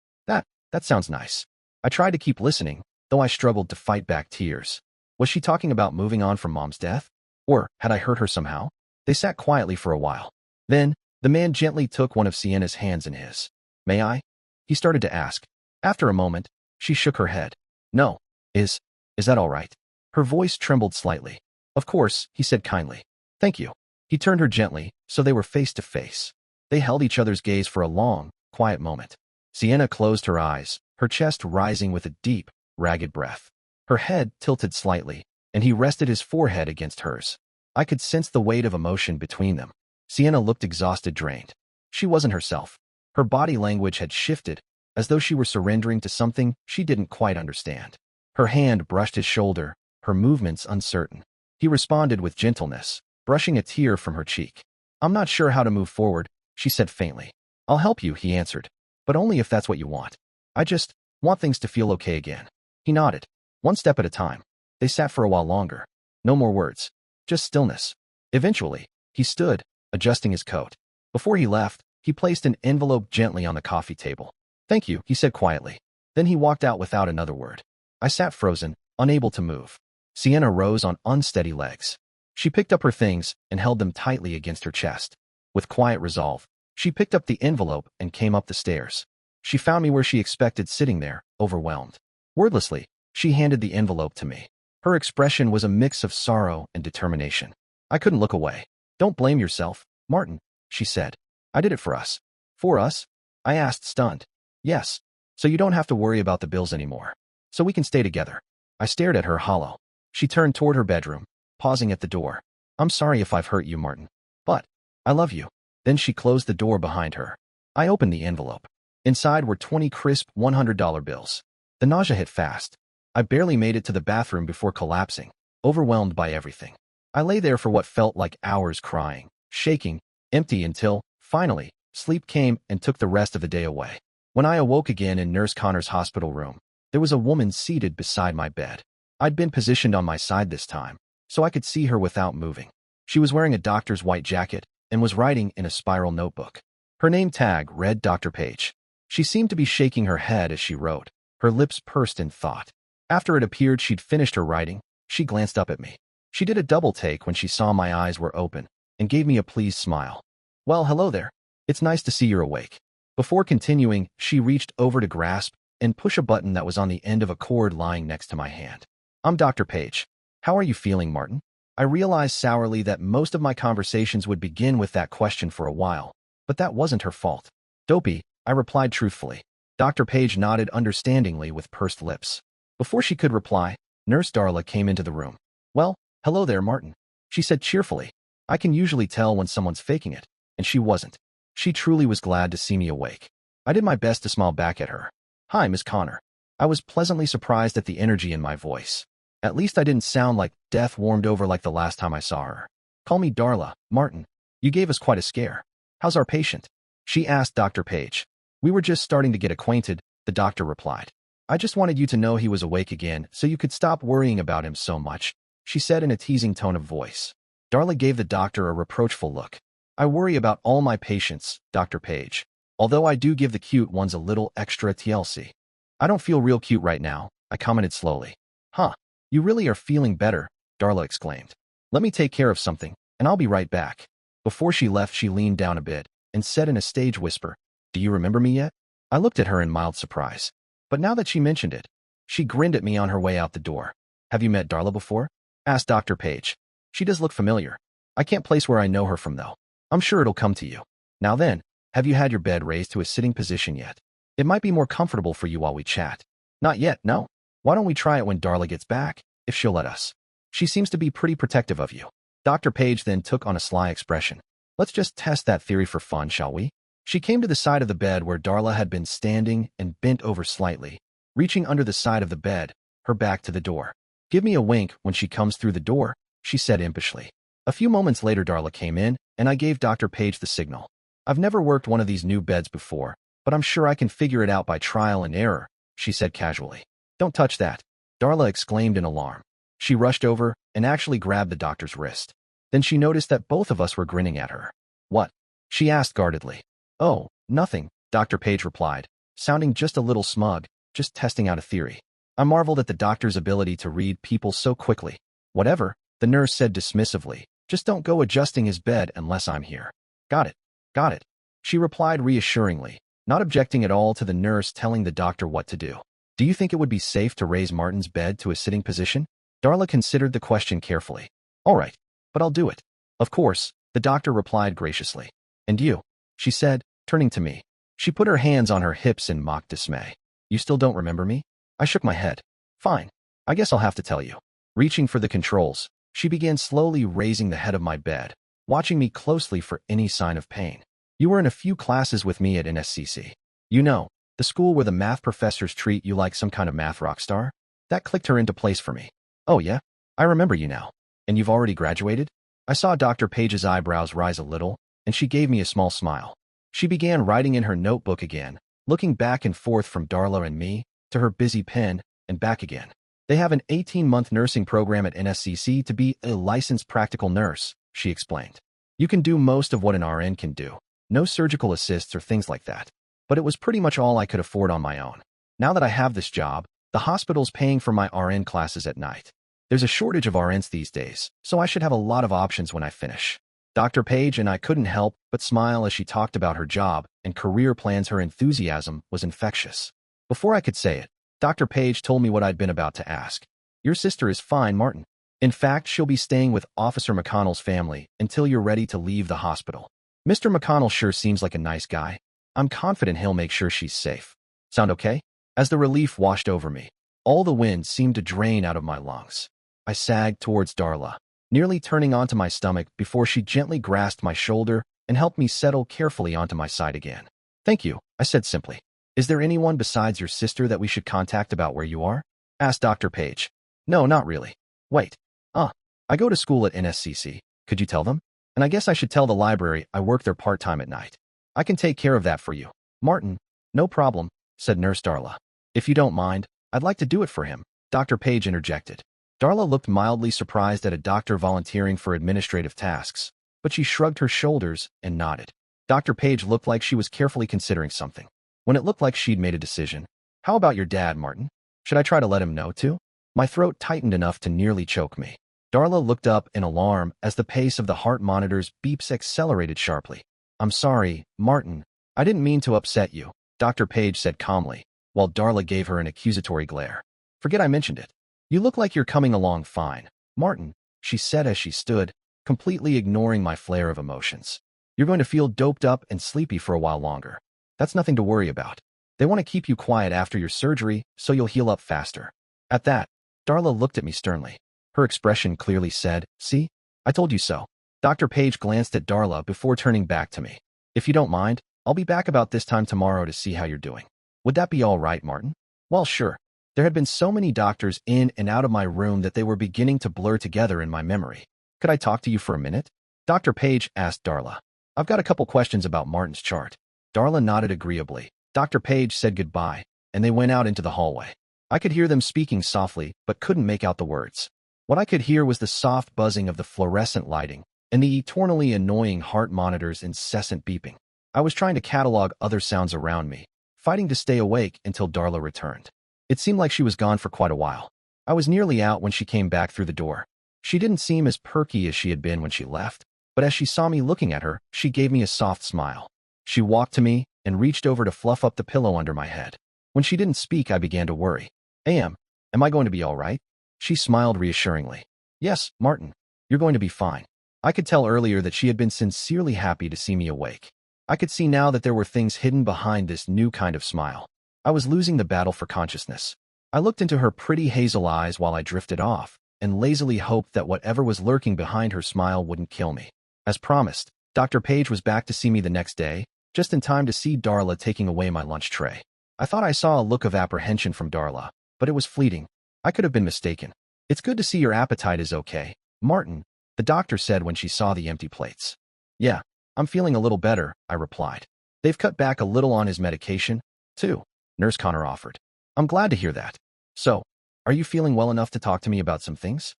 That sounds nice. I tried to keep listening, though I struggled to fight back tears. Was she talking about moving on from Mom's death? Or had I hurt her somehow? They sat quietly for a while. Then, the man gently took one of Sienna's hands in his. May I? He started to ask. After a moment, she shook her head. No. Is that all right? Her voice trembled slightly. Of course, he said kindly. Thank you. He turned her gently, so they were face to face. They held each other's gaze for a long, quiet moment. Sienna closed her eyes, her chest rising with a deep, ragged breath. Her head tilted slightly, and he rested his forehead against hers. I could sense the weight of emotion between them. Sienna looked exhausted, drained. She wasn't herself. Her body language had shifted, as though she were surrendering to something she didn't quite understand. Her hand brushed his shoulder, her movements uncertain. He responded with gentleness, brushing a tear from her cheek. "I'm not sure how to move forward," she said faintly. "I'll help you," he answered, "but only if that's what you want. I just want things to feel okay again." He nodded. One step at a time. They sat for a while longer. No more words. Just stillness. Eventually, he stood, adjusting his coat. Before he left, he placed an envelope gently on the coffee table. "Thank you," he said quietly. Then he walked out without another word. I sat frozen, unable to move. Sienna rose on unsteady legs. She picked up her things and held them tightly against her chest. With quiet resolve, she picked up the envelope and came up the stairs. She found me where she expected, sitting there, overwhelmed. Wordlessly, she handed the envelope to me. Her expression was a mix of sorrow and determination. I couldn't look away. "Don't blame yourself, Martin," she said. "I did it for us." "For us?" I asked, stunned. "Yes, so you don't have to worry about the bills anymore. So we can stay together." I stared at her, hollow. She turned toward her bedroom, pausing at the door. "I'm sorry if I've hurt you, Martin. But I love you." Then she closed the door behind her. I opened the envelope. Inside were 20 crisp $100 bills. The nausea hit fast. I barely made it to the bathroom before collapsing, overwhelmed by everything. I lay there for what felt like hours, crying, shaking, empty, until, finally, sleep came and took the rest of the day away. When I awoke again in Nurse Connor's hospital room, there was a woman seated beside my bed. I'd been positioned on my side this time, so I could see her without moving. She was wearing a doctor's white jacket and was writing in a spiral notebook. Her name tag read Dr. Page. She seemed to be shaking her head as she wrote, her lips pursed in thought. After it appeared she'd finished her writing, she glanced up at me. She did a double take when she saw my eyes were open and gave me a pleased smile. "Well, hello there. It's nice to see you're awake." Before continuing, she reached over to grasp and push a button that was on the end of a cord lying next to my hand. "I'm Dr. Page. How are you feeling, Martin?" I realized sourly that most of my conversations would begin with that question for a while, but that wasn't her fault. "Dopey," I replied truthfully. Dr. Page nodded understandingly with pursed lips. Before she could reply, Nurse Darla came into the room. "Well, hello there, Martin," she said cheerfully. I can usually tell when someone's faking it, and she wasn't. She truly was glad to see me awake. I did my best to smile back at her. "Hi, Miss Connor." I was pleasantly surprised at the energy in my voice. At least I didn't sound like death warmed over like the last time I saw her. "Call me Darla, Martin. You gave us quite a scare. How's our patient?" she asked Dr. Page. "We were just starting to get acquainted," the doctor replied. "I just wanted you to know he was awake again so you could stop worrying about him so much," she said in a teasing tone of voice. Darla gave the doctor a reproachful look. "I worry about all my patients, Dr. Page. Although I do give the cute ones a little extra TLC. I don't feel real cute right now," I commented slowly. "Huh, you really are feeling better," Darla exclaimed. "Let me take care of something, and I'll be right back." Before she left, she leaned down a bit and said in a stage whisper, "Do you remember me yet?" I looked at her in mild surprise. But now that she mentioned it, she grinned at me on her way out the door. "Have you met Darla before?" asked Dr. Page. "She does look familiar. I can't place where I know her from, though. I'm sure it'll come to you. Now then, have you had your bed raised to a sitting position yet? It might be more comfortable for you while we chat." "Not yet, no. Why don't we try it when Darla gets back, if she'll let us? She seems to be pretty protective of you." Dr. Page then took on a sly expression. "Let's just test that theory for fun, shall we?" She came to the side of the bed where Darla had been standing and bent over slightly, reaching under the side of the bed, her back to the door. "Give me a wink when she comes through the door," she said impishly. A few moments later, Darla came in, and I gave Dr. Page the signal. "I've never worked one of these new beds before, but I'm sure I can figure it out by trial and error," she said casually. "Don't touch that," Darla exclaimed in alarm. She rushed over and actually grabbed the doctor's wrist. Then she noticed that both of us were grinning at her. "What?" she asked guardedly. "Oh, nothing," Dr. Page replied, sounding just a little smug, "just testing out a theory." I marveled at the doctor's ability to read people so quickly. "Whatever," the nurse said dismissively. "Just don't go adjusting his bed unless I'm here." Got it," she replied reassuringly, not objecting at all to the nurse telling the doctor what to do. "Do you think it would be safe to raise Martin's bed to a sitting position?" Darla considered the question carefully. "All right, but I'll do it." "Of course," the doctor replied graciously. "And you?" she said, turning to me. She put her hands on her hips in mock dismay. "You still don't remember me?" I shook my head. "Fine. I guess I'll have to tell you." Reaching for the controls, she began slowly raising the head of my bed, watching me closely for any sign of pain. You were in a few classes with me at NSCC. You know, the school where the math professors treat you like some kind of math rock star? That clicked her into place for me. Oh yeah? I remember you now. And you've already graduated? I saw Dr. Page's eyebrows rise a little, and she gave me a small smile. She began writing in her notebook again, looking back and forth from Darla and me, to her busy pen, and back again. They have an 18-month nursing program at NSCC to be a licensed practical nurse, she explained. You can do most of what an RN can do. No surgical assists or things like that. But it was pretty much all I could afford on my own. Now that I have this job, the hospital's paying for my RN classes at night. There's a shortage of RNs these days, so I should have a lot of options when I finish. Dr. Page and I couldn't help but smile as she talked about her job and career plans. Her enthusiasm was infectious. Before I could say it, Dr. Page told me what I'd been about to ask. Your sister is fine, Martin. In fact, she'll be staying with Officer McConnell's family until you're ready to leave the hospital. Mr. McConnell sure seems like a nice guy. I'm confident he'll make sure she's safe. Sound okay? As the relief washed over me, all the wind seemed to drain out of my lungs. I sagged towards Darla, nearly turning onto my stomach before she gently grasped my shoulder and helped me settle carefully onto my side again. Thank you, I said simply. Is there anyone besides your sister that we should contact about where you are? Asked Dr. Page. No, not really. Wait. I go to school at NSCC. Could you tell them? And I guess I should tell the library I work there part-time at night. I can take care of that for you. Martin, no problem, said Nurse Darla. If you don't mind, I'd like to do it for him, Dr. Page interjected. Darla looked mildly surprised at a doctor volunteering for administrative tasks, but she shrugged her shoulders and nodded. Dr. Page looked like she was carefully considering something. When it looked like she'd made a decision, how about your dad, Martin? Should I try to let him know too? My throat tightened enough to nearly choke me. Darla looked up in alarm as the pace of the heart monitor's beeps accelerated sharply. I'm sorry, Martin. I didn't mean to upset you, Dr. Page said calmly, while Darla gave her an accusatory glare. Forget I mentioned it. You look like you're coming along fine, Martin, she said as she stood, completely ignoring my flare of emotions. You're going to feel doped up and sleepy for a while longer. That's nothing to worry about. They want to keep you quiet after your surgery so you'll heal up faster. At that, Darla looked at me sternly. Her expression clearly said, see? I told you so. Dr. Page glanced at Darla before turning back to me. If you don't mind, I'll be back about this time tomorrow to see how you're doing. Would that be all right, Martin? Well, sure. There had been so many doctors in and out of my room that they were beginning to blur together in my memory. Could I talk to you for a minute? Dr. Page asked Darla. I've got a couple questions about Martin's chart. Darla nodded agreeably. Dr. Page said goodbye, and they went out into the hallway. I could hear them speaking softly, but couldn't make out the words. What I could hear was the soft buzzing of the fluorescent lighting and the eternally annoying heart monitor's incessant beeping. I was trying to catalog other sounds around me, fighting to stay awake until Darla returned. It seemed like she was gone for quite a while. I was nearly out when she came back through the door. She didn't seem as perky as she had been when she left, but as she saw me looking at her, she gave me a soft smile. She walked to me and reached over to fluff up the pillow under my head. When she didn't speak, I began to worry. Am I going to be all right? She smiled reassuringly. Yes, Martin, you're going to be fine. I could tell earlier that she had been sincerely happy to see me awake. I could see now that there were things hidden behind this new kind of smile. I was losing the battle for consciousness. I looked into her pretty hazel eyes while I drifted off, and lazily hoped that whatever was lurking behind her smile wouldn't kill me. As promised, Dr. Page was back to see me the next day, just in time to see Darla taking away my lunch tray. I thought I saw a look of apprehension from Darla, but it was fleeting. I could have been mistaken. It's good to see your appetite is okay, Martin, the doctor said when she saw the empty plates. Yeah, I'm feeling a little better, I replied. They've cut back a little on his medication, too, Nurse Connor offered. I'm glad to hear that. So, are you feeling well enough to talk to me about some things?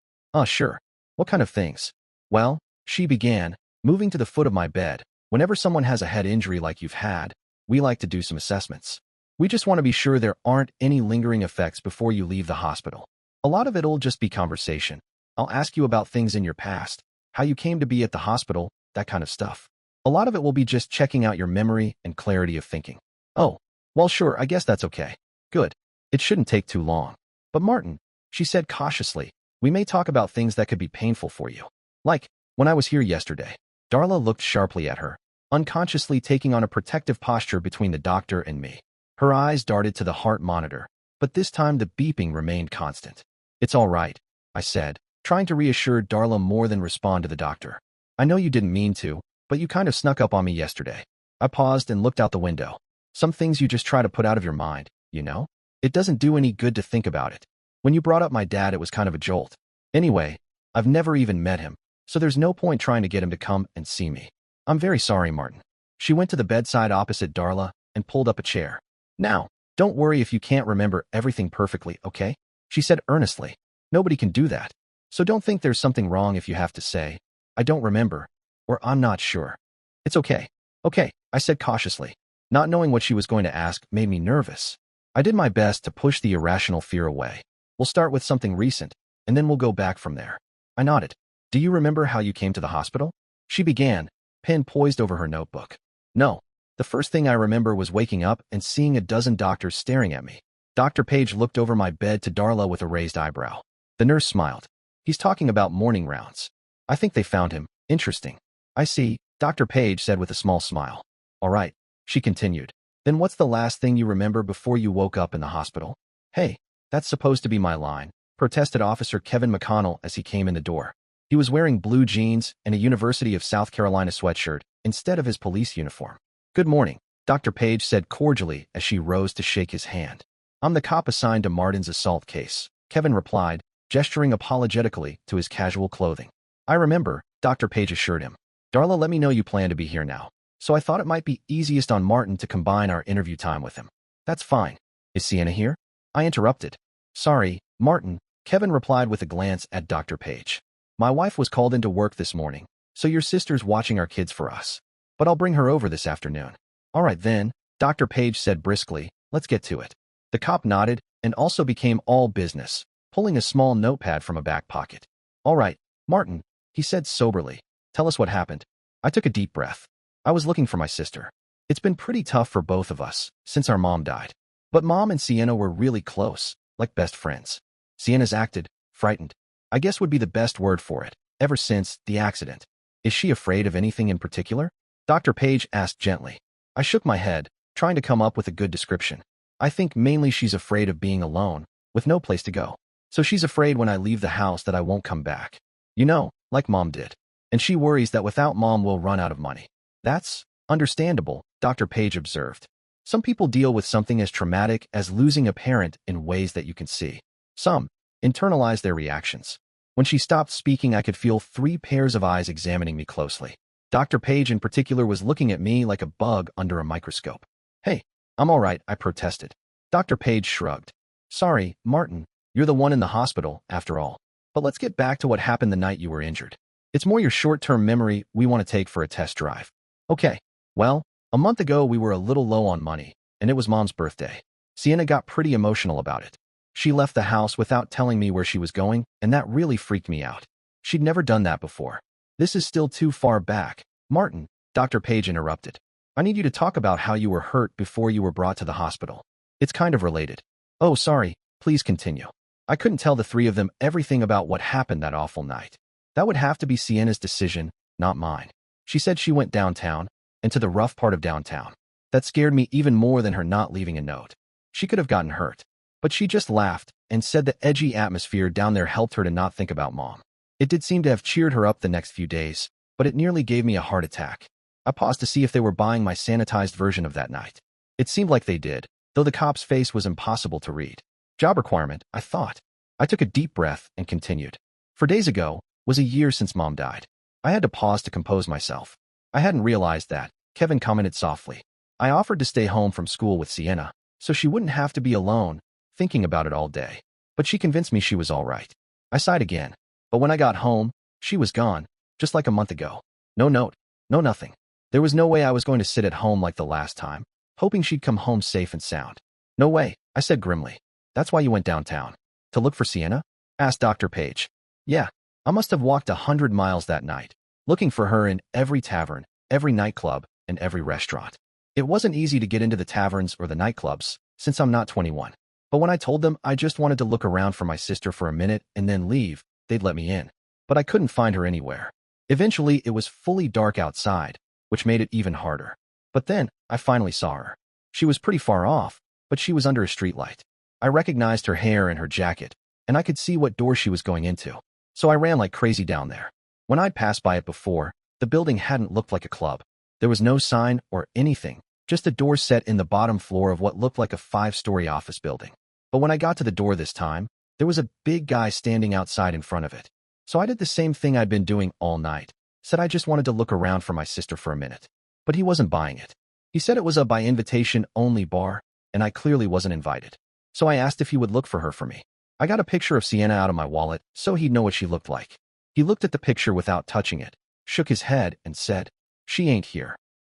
Sure. What kind of things? Well, she began, moving to the foot of my bed. Whenever someone has a head injury like you've had, we like to do some assessments. We just want to be sure there aren't any lingering effects before you leave the hospital. A lot of it'll just be conversation. I'll ask you about things in your past, how you came to be at the hospital, that kind of stuff. A lot of it will be just checking out your memory and clarity of thinking. Oh, well sure, I guess that's okay. Good. It shouldn't take too long. But Martin, she said cautiously, we may talk about things that could be painful for you. Like, when I was here yesterday. Darla looked sharply at her, unconsciously taking on a protective posture between the doctor and me. Her eyes darted to the heart monitor, but this time the beeping remained constant. It's all right. I said, trying to reassure Darla more than respond to the doctor. I know you didn't mean to, but you kind of snuck up on me yesterday. I paused and looked out the window. Some things you just try to put out of your mind, you know? It doesn't do any good to think about it. When you brought up my dad, it was kind of a jolt. Anyway, I've never even met him, so there's no point trying to get him to come and see me. I'm very sorry, Martin. She went to the bedside opposite Darla and pulled up a chair. Now, don't worry if you can't remember everything perfectly, okay? She said earnestly. Nobody can do that. So don't think there's something wrong if you have to say, I don't remember, or I'm not sure. It's okay. Okay, I said cautiously. Not knowing what she was going to ask made me nervous. I did my best to push the irrational fear away. We'll start with something recent, and then we'll go back from there. I nodded. Do you remember how you came to the hospital? She began, pen poised over her notebook. No. The first thing I remember was waking up and seeing a dozen doctors staring at me. Dr. Page looked over my bed to Darla with a raised eyebrow. The nurse smiled. He's talking about morning rounds. I think they found him. Interesting. I see, Dr. Page said with a small smile. All right, she continued. Then what's the last thing you remember before you woke up in the hospital? Hey, that's supposed to be my line, protested Officer Kevin McConnell as he came in the door. He was wearing blue jeans and a University of South Carolina sweatshirt instead of his police uniform. Good morning, Dr. Page said cordially as she rose to shake his hand. I'm the cop assigned to Martin's assault case, Kevin replied, gesturing apologetically to his casual clothing. I remember, Dr. Page assured him. Darla let me know you plan to be here now, so I thought it might be easiest on Martin to combine our interview time with him. That's fine. Is Sienna here? I interrupted. Sorry, Martin, Kevin replied with a glance at Dr. Page. My wife was called into work this morning, so your sister's watching our kids for us. But I'll bring her over this afternoon. All right then, Dr. Page said briskly, let's get to it. The cop nodded and also became all business, pulling a small notepad from a back pocket. All right, Martin, he said soberly. Tell us what happened. I took a deep breath. I was looking for my sister. It's been pretty tough for both of us since our mom died. But Mom and Sienna were really close, like best friends. Sienna's acted frightened. I guess would be the best word for it, ever since the accident. Is she afraid of anything in particular? Dr. Page asked gently. I shook my head, trying to come up with a good description. I think mainly she's afraid of being alone, with no place to go. So she's afraid when I leave the house that I won't come back. You know, like Mom did. And she worries that without Mom we'll run out of money. That's understandable, Dr. Page observed. Some people deal with something as traumatic as losing a parent in ways that you can see. Some internalize their reactions. When she stopped speaking, I could feel 3 pairs of eyes examining me closely. Dr. Page in particular was looking at me like a bug under a microscope. Hey, I'm all right, I protested. Dr. Page shrugged. Sorry, Martin, you're the one in the hospital, after all. But let's get back to what happened the night you were injured. It's more your short-term memory we want to take for a test drive. Okay, well, a month ago we were a little low on money, and it was Mom's birthday. Sienna got pretty emotional about it. She left the house without telling me where she was going, and that really freaked me out. She'd never done that before. This is still too far back. Martin, Dr. Page interrupted. I need you to talk about how you were hurt before you were brought to the hospital. It's kind of related. Oh, sorry, please continue. I couldn't tell the 3 of them everything about what happened that awful night. That would have to be Sienna's decision, not mine. She said she went downtown, and to the rough part of downtown. That scared me even more than her not leaving a note. She could have gotten hurt. But she just laughed and said the edgy atmosphere down there helped her to not think about Mom. It did seem to have cheered her up the next few days, but it nearly gave me a heart attack. I paused to see if they were buying my sanitized version of that night. It seemed like they did, though the cop's face was impossible to read. Job requirement, I thought. I took a deep breath and continued. 4 days ago was a year since Mom died. I had to pause to compose myself. I hadn't realized that, Kevin commented softly. I offered to stay home from school with Sienna, so she wouldn't have to be alone, thinking about it all day. But she convinced me she was all right. I sighed again. But when I got home, she was gone, just like a month ago. No note, no nothing. There was no way I was going to sit at home like the last time, hoping she'd come home safe and sound. No way, I said grimly. That's why you went downtown. To look for Sienna? Asked Dr. Page. Yeah, I must have walked 100 miles that night, looking for her in every tavern, every nightclub, and every restaurant. It wasn't easy to get into the taverns or the nightclubs, since I'm not 21. But when I told them I just wanted to look around for my sister for a minute and then leave, they'd let me in. But I couldn't find her anywhere. Eventually, it was fully dark outside, which made it even harder. But then, I finally saw her. She was pretty far off, but she was under a streetlight. I recognized her hair and her jacket, and I could see what door she was going into. So I ran like crazy down there. When I'd passed by it before, the building hadn't looked like a club. There was no sign or anything, just a door set in the bottom floor of what looked like a 5-story office building. But when I got to the door this time, there was a big guy standing outside in front of it. So I did the same thing I'd been doing all night. Said I just wanted to look around for my sister for a minute. But he wasn't buying it. He said it was a by invitation only bar, and I clearly wasn't invited. So I asked if he would look for her for me. I got a picture of Sienna out of my wallet so he'd know what she looked like. He looked at the picture without touching it, shook his head, and said, "She ain't here."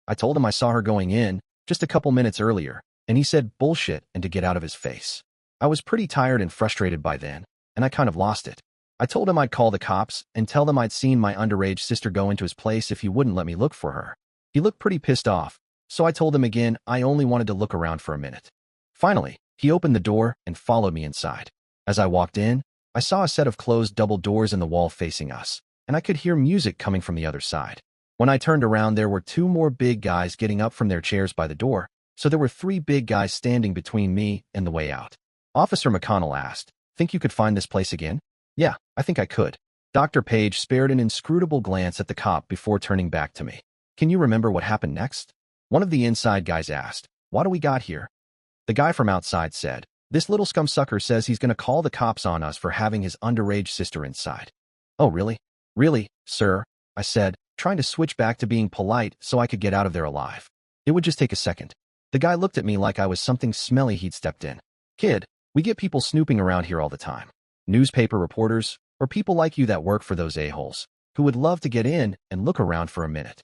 I told him I saw her going in just a couple minutes earlier, and he said bullshit and to get out of his face. I was pretty tired and frustrated by then, and I kind of lost it. I told him I'd call the cops and tell them I'd seen my underage sister go into his place if he wouldn't let me look for her. He looked pretty pissed off, so I told him again I only wanted to look around for a minute. Finally, he opened the door and followed me inside. As I walked in, I saw a set of closed double doors in the wall facing us, and I could hear music coming from the other side. When I turned around, there were 2 more big guys getting up from their chairs by the door, so there were 3 big guys standing between me and the way out. Officer McConnell asked, "Think you could find this place again?" "Yeah, I think I could." Dr. Page spared an inscrutable glance at the cop before turning back to me. "Can you remember what happened next?" One of the inside guys asked, "What do we got here?" The guy from outside said, "This little scumsucker says he's going to call the cops on us for having his underage sister inside." "Oh, really?" "Really, sir," I said, trying to switch back to being polite so I could get out of there alive. "It would just take a second." The guy looked at me like I was something smelly he'd stepped in. "Kid, we get people snooping around here all the time. Newspaper reporters, or people like you that work for those a-holes, who would love to get in and look around for a minute.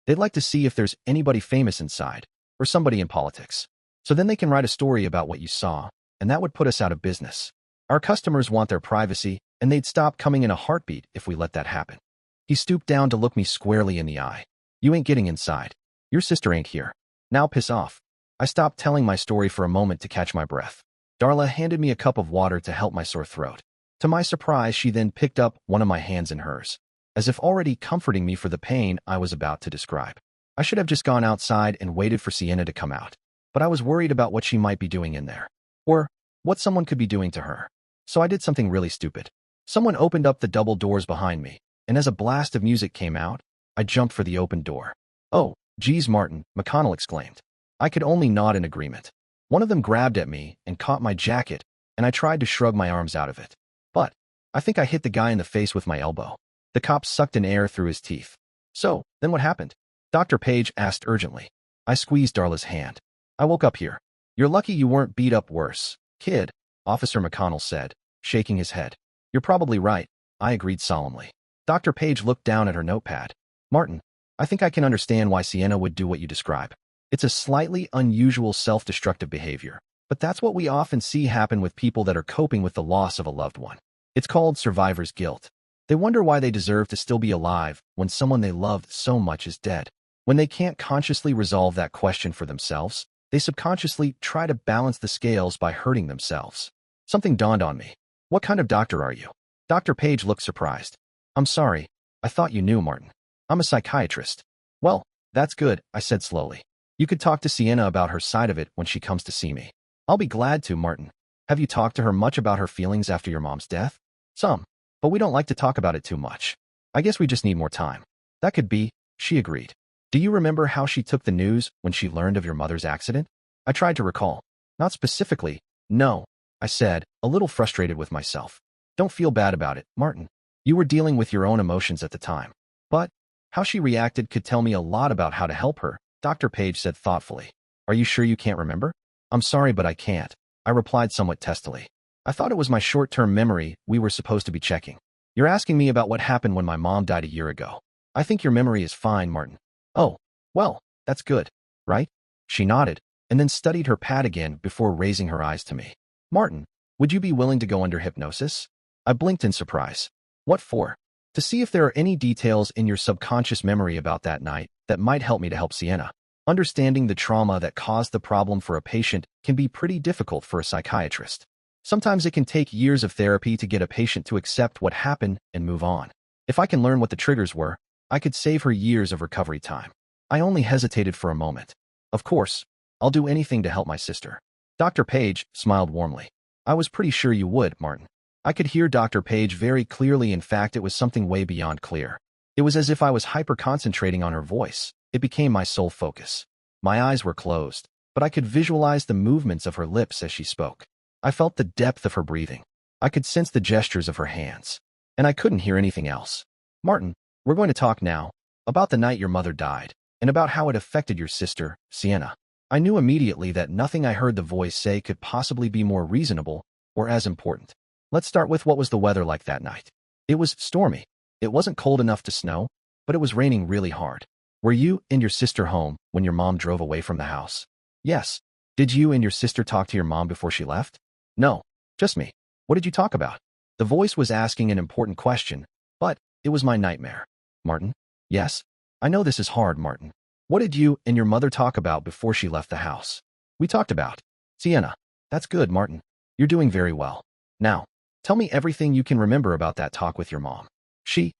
They'd like to see if there's anybody famous inside, or somebody in politics. So then they can write a story about what you saw, and that would put us out of business. Our customers want their privacy, and they'd stop coming in a heartbeat if we let that happen." He stooped down to look me squarely in the eye. "You ain't getting inside. Your sister ain't here. Now piss off." I stopped telling my story for a moment to catch my breath. Darla handed me a cup of water to help my sore throat. To my surprise, she then picked up one of my hands in hers, as if already comforting me for the pain I was about to describe. I should have just gone outside and waited for Sienna to come out, but I was worried about what she might be doing in there, or what someone could be doing to her. So I did something really stupid. Someone opened up the double doors behind me, and as a blast of music came out, I jumped for the open door. "Oh, geez, Martin," McConnell exclaimed. I could only nod in agreement. One of them grabbed at me and caught my jacket, and I tried to shrug my arms out of it. But I think I hit the guy in the face with my elbow. The cop sucked in air through his teeth. "So, then what happened?" Dr. Page asked urgently. I squeezed Darla's hand. "I woke up here. You're lucky you weren't beat up worse, kid," Officer McConnell said, shaking his head. "You're probably right," I agreed solemnly. Dr. Page looked down at her notepad. "Martin, I think I can understand why Sienna would do what you describe. It's a slightly unusual self-destructive behavior, but that's what we often see happen with people that are coping with the loss of a loved one. It's called survivor's guilt. They wonder why they deserve to still be alive when someone they loved so much is dead. When they can't consciously resolve that question for themselves, they subconsciously try to balance the scales by hurting themselves." Something dawned on me. "What kind of doctor are you?" Dr. Page looked surprised. "I'm sorry. I thought you knew, Martin. I'm a psychiatrist." "Well, that's good," I said slowly. "You could talk to Sienna about her side of it when she comes to see me." "I'll be glad to, Martin. Have you talked to her much about her feelings after your mom's death?" "Some, but we don't like to talk about it too much. I guess we just need more time." "That could be," she agreed. "Do you remember how she took the news when she learned of your mother's accident?" I tried to recall. "Not specifically, no," I said, a little frustrated with myself. "Don't feel bad about it, Martin. You were dealing with your own emotions at the time. But how she reacted could tell me a lot about how to help her," Dr. Page said thoughtfully. "Are you sure you can't remember?" "I'm sorry, but I can't," I replied somewhat testily. "I thought it was my short-term memory we were supposed to be checking. You're asking me about what happened when my mom died a year ago. I think your memory is fine, Martin." "Oh, well, that's good, right?" She nodded, and then studied her pad again before raising her eyes to me. "Martin, would you be willing to go under hypnosis?" I blinked in surprise. "What for?" "To see if there are any details in your subconscious memory about that night that might help me to help Sienna. Understanding the trauma that caused the problem for a patient can be pretty difficult for a psychiatrist. Sometimes it can take years of therapy to get a patient to accept what happened and move on. If I can learn what the triggers were, I could save her years of recovery time." I only hesitated for a moment. "Of course, I'll do anything to help my sister." Dr. Page smiled warmly. "I was pretty sure you would, Martin. I could hear Dr. Page very clearly. In fact, it was something way beyond clear. It was as if I was hyper-concentrating on her voice. It became my sole focus. My eyes were closed, but I could visualize the movements of her lips as she spoke. I felt the depth of her breathing. I could sense the gestures of her hands. And I couldn't hear anything else. Martin, we're going to talk now about the night your mother died, and about how it affected your sister, Sienna. I knew immediately that nothing I heard the voice say could possibly be more reasonable or as important. Let's start with what was the weather like that night. It was stormy. It wasn't cold enough to snow, but it was raining really hard. Were you and your sister home when your mom drove away from the house? Yes. Did you and your sister talk to your mom before she left? No, just me. What did you talk about? The voice was asking an important question, but it was my nightmare. Martin? Yes? I know this is hard, Martin. What did you and your mother talk about before she left the house? We talked about Sienna. That's good, Martin. You're doing very well. Now, tell me everything you can remember about that talk with your mom. She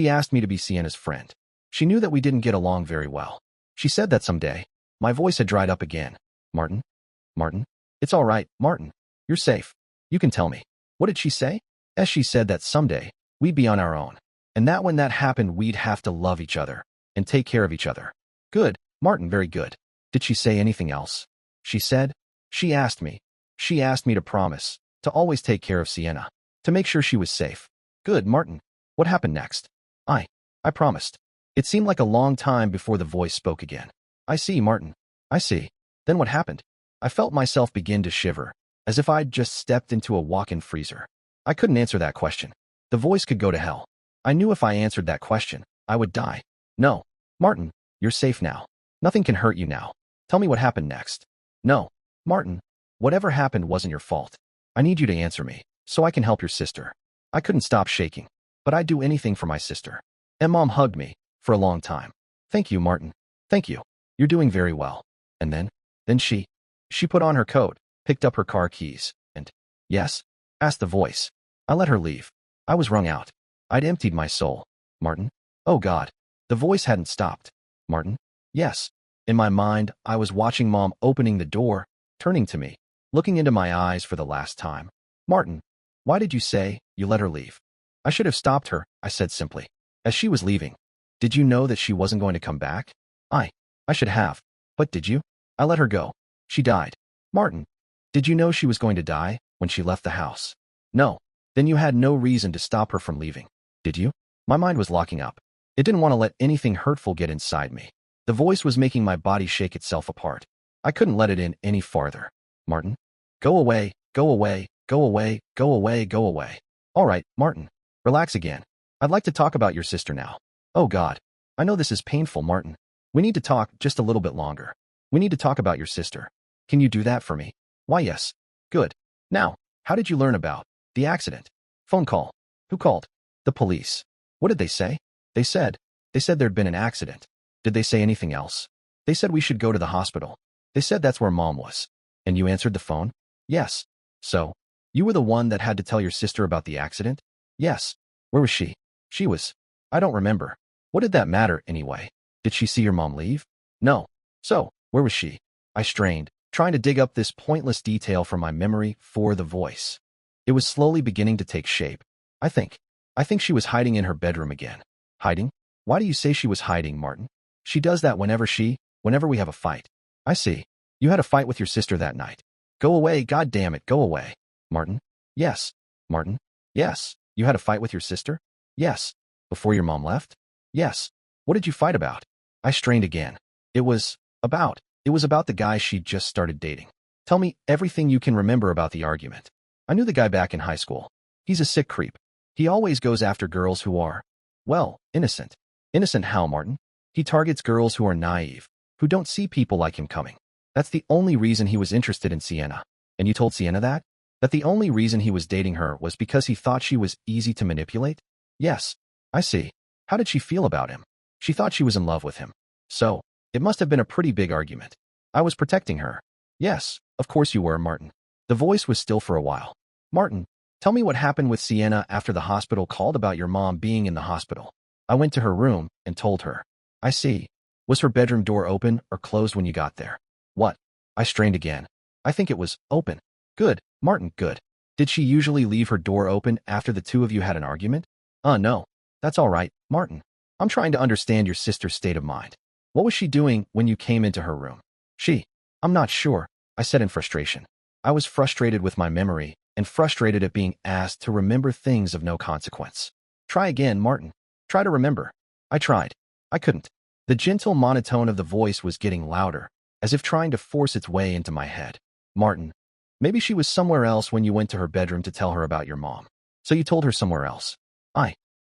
asked me to be Sienna's friend. She knew that we didn't get along very well. She said that someday. My voice had dried up again. Martin? Martin? It's all right, Martin. You're safe. You can tell me. What did she say? She said that someday we'd be on our own, and that when that happened we'd have to love each other and take care of each other. Good, Martin, very good. Did she say anything else? She said, she asked me to promise to always take care of Sienna, to make sure she was safe. Good, Martin. What happened next? I promised. It seemed like a long time before the voice spoke again. I see, Martin. I see. Then what happened? I felt myself begin to shiver, as if I'd just stepped into a walk-in freezer. I couldn't answer that question. The voice could go to hell. I knew if I answered that question, I would die. No. Martin, you're safe now. Nothing can hurt you now. Tell me what happened next. No. Martin, whatever happened wasn't your fault. I need you to answer me, so I can help your sister. I couldn't stop shaking, but I'd do anything for my sister. And Mom hugged me for a long time. Thank you, Martin. Thank you. You're doing very well. And then she put on her coat, picked up her car keys, and, yes? Asked the voice. I let her leave. I was wrung out. I'd emptied my soul. Martin? Oh God. The voice hadn't stopped. Martin? Yes. In my mind, I was watching Mom opening the door, turning to me, looking into my eyes for the last time. Martin, why did you say you let her leave? I should have stopped her, I said simply. As she was leaving. Did you know that she wasn't going to come back? I should have. But did you? I let her go. She died. Martin, did you know she was going to die when she left the house? No. Then you had no reason to stop her from leaving, did you? My mind was locking up. It didn't want to let anything hurtful get inside me. The voice was making my body shake itself apart. I couldn't let it in any farther. Martin? Go away, go away, go away, go away, go away. All right, Martin. Relax again. I'd like to talk about your sister now. Oh God. I know this is painful, Martin. We need to talk just a little bit longer. We need to talk about your sister. Can you do that for me? Why, yes. Good. Now, how did you learn about the accident? Phone call. Who called? The police. What did they say? They said there'd been an accident. Did they say anything else? They said we should go to the hospital. They said that's where Mom was. And you answered the phone? Yes. So, you were the one that had to tell your sister about the accident? Yes. Where was she? I don't remember. What did that matter anyway? Did she see your mom leave? No. So, where was she? I strained, trying to dig up this pointless detail from my memory for the voice. It was slowly beginning to take shape. I think she was hiding in her bedroom again. Hiding? Why do you say she was hiding, Martin? She does that whenever we have a fight. I see. You had a fight with your sister that night. Go away, God damn it, go away. Martin? Yes. Martin? Yes. You had a fight with your sister? Yes. Before your mom left? Yes. What did you fight about? I strained again. It was about the guy she'd just started dating. Tell me everything you can remember about the argument. I knew the guy back in high school. He's a sick creep. He always goes after girls who are, well, innocent. Innocent how, Martin? He targets girls who are naive, who don't see people like him coming. That's the only reason he was interested in Sienna. And you told Sienna that? That the only reason he was dating her was because he thought she was easy to manipulate? Yes. I see. How did she feel about him? She thought she was in love with him. So, it must have been a pretty big argument. I was protecting her. Yes, of course you were, Martin. The voice was still for a while. Martin, tell me what happened with Sienna after the hospital called about your mom being in the hospital. I went to her room and told her. I see. Was her bedroom door open or closed when you got there? What? I strained again. I think it was open. Good, Martin, good. Did she usually leave her door open after the two of you had an argument? No. That's all right, Martin. I'm trying to understand your sister's state of mind. What was she doing when you came into her room? I'm not sure, I said in frustration. I was frustrated with my memory and frustrated at being asked to remember things of no consequence. Try again, Martin. Try to remember. I tried. I couldn't. The gentle monotone of the voice was getting louder, as if trying to force its way into my head. Martin, maybe she was somewhere else when you went to her bedroom to tell her about your mom. So you told her somewhere else.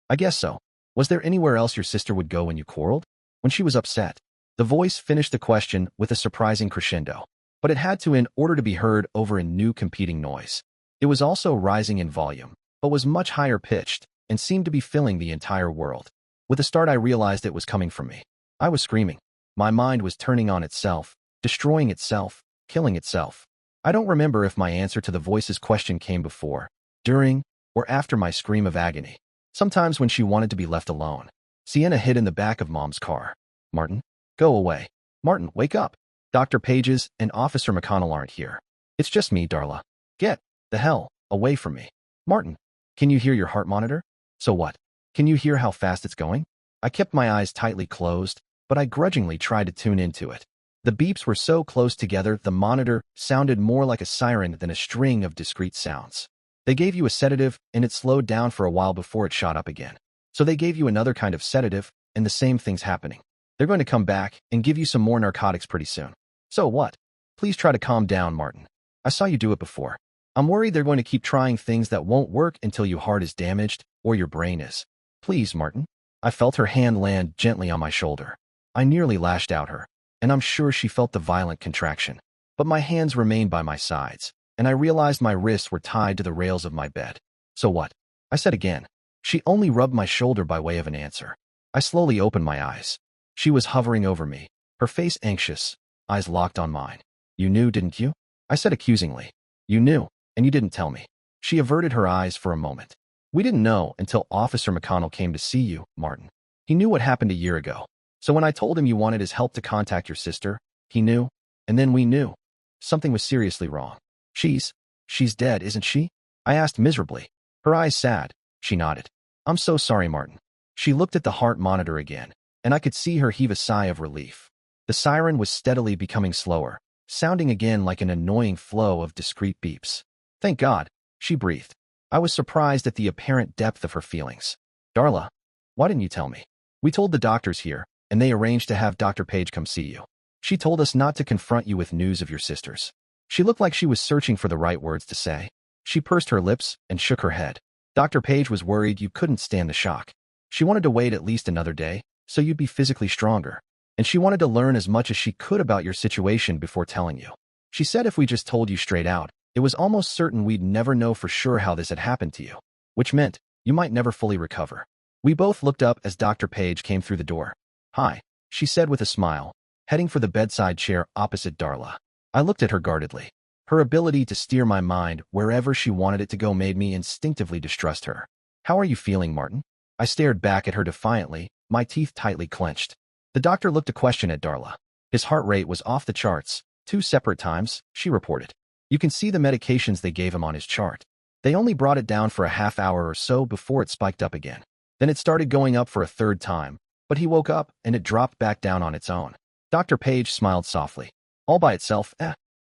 I guess so. Was there anywhere else your sister would go when you quarreled? When she was upset? The voice finished the question with a surprising crescendo, but it had to in order to be heard over a new competing noise. It was also rising in volume, but was much higher pitched and seemed to be filling the entire world. With a start, I realized it was coming from me. I was screaming. My mind was turning on itself, destroying itself, killing itself. I don't remember if my answer to the voice's question came before, during, or after my scream of agony. Sometimes when she wanted to be left alone. Sienna hid in the back of Mom's car. Martin, go away. Martin, wake up. Dr. Pages and Officer McConnell aren't here. It's just me, Darla. Get the hell away from me. Martin, can you hear your heart monitor? So what? Can you hear how fast it's going? I kept my eyes tightly closed, but I grudgingly tried to tune into it. The beeps were so close together, the monitor sounded more like a siren than a string of discrete sounds. They gave you a sedative, and it slowed down for a while before it shot up again. So they gave you another kind of sedative, and the same thing's happening. They're going to come back and give you some more narcotics pretty soon. So what? Please try to calm down, Martin. I saw you do it before. I'm worried they're going to keep trying things that won't work until your heart is damaged or your brain is. Please, Martin. I felt her hand land gently on my shoulder. I nearly lashed out her, and I'm sure she felt the violent contraction. But my hands remained by my sides, and I realized my wrists were tied to the rails of my bed. So what? I said again. She only rubbed my shoulder by way of an answer. I slowly opened my eyes. She was hovering over me, her face anxious, eyes locked on mine. You knew, didn't you? I said accusingly. You knew, and you didn't tell me. She averted her eyes for a moment. We didn't know until Officer McConnell came to see you, Martin. He knew what happened a year ago. So when I told him you wanted his help to contact your sister, he knew, and then we knew. Something was seriously wrong. She's dead, isn't she? I asked miserably. Her eyes sad. She nodded. I'm so sorry, Martin. She looked at the heart monitor again, and I could see her heave a sigh of relief. The siren was steadily becoming slower, sounding again like an annoying flow of discrete beeps. Thank God, she breathed. I was surprised at the apparent depth of her feelings. Darla, why didn't you tell me? We told the doctors here, and they arranged to have Dr. Page come see you. She told us not to confront you with news of your sisters. She looked like she was searching for the right words to say. She pursed her lips and shook her head. Dr. Page was worried you couldn't stand the shock. She wanted to wait at least another day, so you'd be physically stronger. And she wanted to learn as much as she could about your situation before telling you. She said if we just told you straight out, it was almost certain we'd never know for sure how this had happened to you, which meant you might never fully recover. We both looked up as Dr. Page came through the door. Hi, she said with a smile, heading for the bedside chair opposite Darla. I looked at her guardedly. Her ability to steer my mind wherever she wanted it to go made me instinctively distrust her. How are you feeling, Martin? I stared back at her defiantly, my teeth tightly clenched. The doctor looked a question at Darla. His heart rate was off the charts, 2 separate times, she reported. You can see the medications they gave him on his chart. They only brought it down for a half hour or so before it spiked up again. Then it started going up for a 3rd time, but he woke up and it dropped back down on its own. Dr. Page smiled softly. All by itself,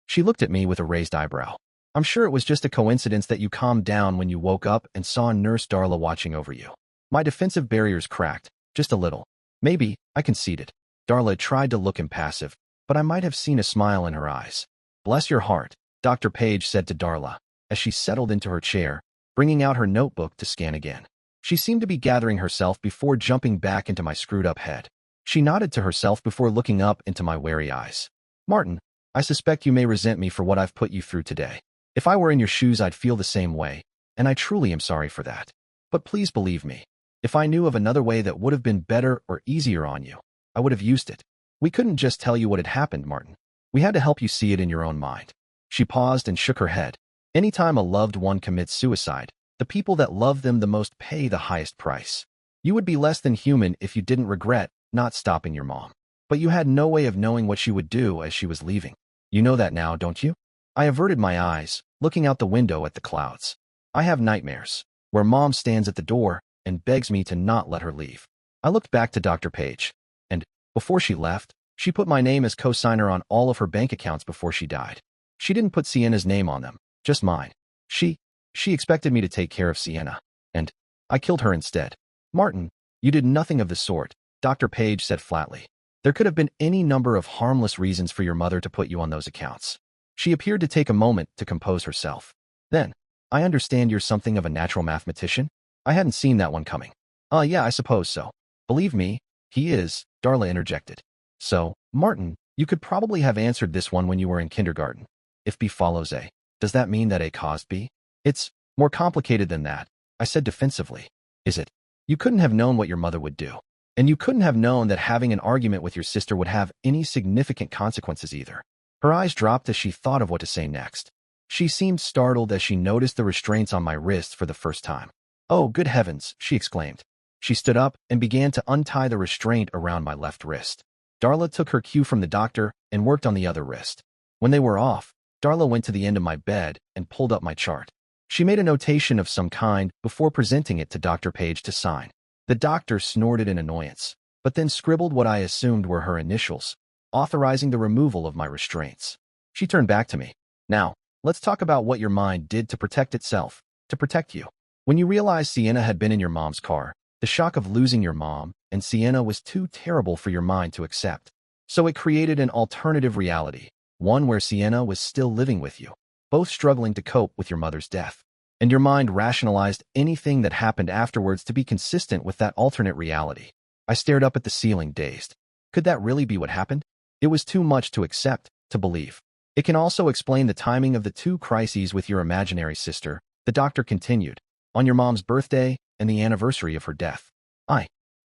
She looked at me with a raised eyebrow. I'm sure it was just a coincidence that you calmed down when you woke up and saw Nurse Darla watching over you. My defensive barriers cracked, just a little. Maybe, I conceded. Darla tried to look impassive, but I might have seen a smile in her eyes. Bless your heart, Dr. Page said to Darla, as she settled into her chair, bringing out her notebook to scan again. She seemed to be gathering herself before jumping back into my screwed-up head. She nodded to herself before looking up into my wary eyes. Martin, I suspect you may resent me for what I've put you through today. If I were in your shoes, I'd feel the same way, and I truly am sorry for that. But please believe me, if I knew of another way that would have been better or easier on you, I would have used it. We couldn't just tell you what had happened, Martin. We had to help you see it in your own mind. She paused and shook her head. Anytime a loved one commits suicide, the people that love them the most pay the highest price. You would be less than human if you didn't regret not stopping your mom. But you had no way of knowing what she would do as she was leaving. You know that now, don't you? I averted my eyes, looking out the window at the clouds. I have nightmares where mom stands at the door and begs me to not let her leave. I looked back to Dr. Page, and before she left, she put my name as co-signer on all of her bank accounts before she died. She didn't put Sienna's name on them, just mine. She expected me to take care of Sienna, and I killed her instead. Martin, you did nothing of the sort, Dr. Page said flatly. There could have been any number of harmless reasons for your mother to put you on those accounts. She appeared to take a moment to compose herself. Then, I understand you're something of a natural mathematician? I hadn't seen that one coming. Yeah, I suppose so. Believe me, he is, Darla interjected. So, Martin, you could probably have answered this one when you were in kindergarten. If B follows A, does that mean that A caused B? It's more complicated than that, I said defensively. Is it? You couldn't have known what your mother would do. And you couldn't have known that having an argument with your sister would have any significant consequences either. Her eyes dropped as she thought of what to say next. She seemed startled as she noticed the restraints on my wrists for the first time. Oh, good heavens, she exclaimed. She stood up and began to untie the restraint around my left wrist. Darla took her cue from the doctor and worked on the other wrist. When they were off, Darla went to the end of my bed and pulled up my chart. She made a notation of some kind before presenting it to Dr. Page to sign. The doctor snorted in annoyance, but then scribbled what I assumed were her initials, authorizing the removal of my restraints. She turned back to me. Now, let's talk about what your mind did to protect itself, to protect you. When you realized Sienna had been in your mom's car, the shock of losing your mom and Sienna was too terrible for your mind to accept. So it created an alternative reality, one where Sienna was still living with you, both struggling to cope with your mother's death. And your mind rationalized anything that happened afterwards to be consistent with that alternate reality. I stared up at the ceiling, dazed. Could that really be what happened? It was too much to accept, to believe. It can also explain the timing of the two crises with your imaginary sister, the doctor continued, on your mom's birthday and the anniversary of her death.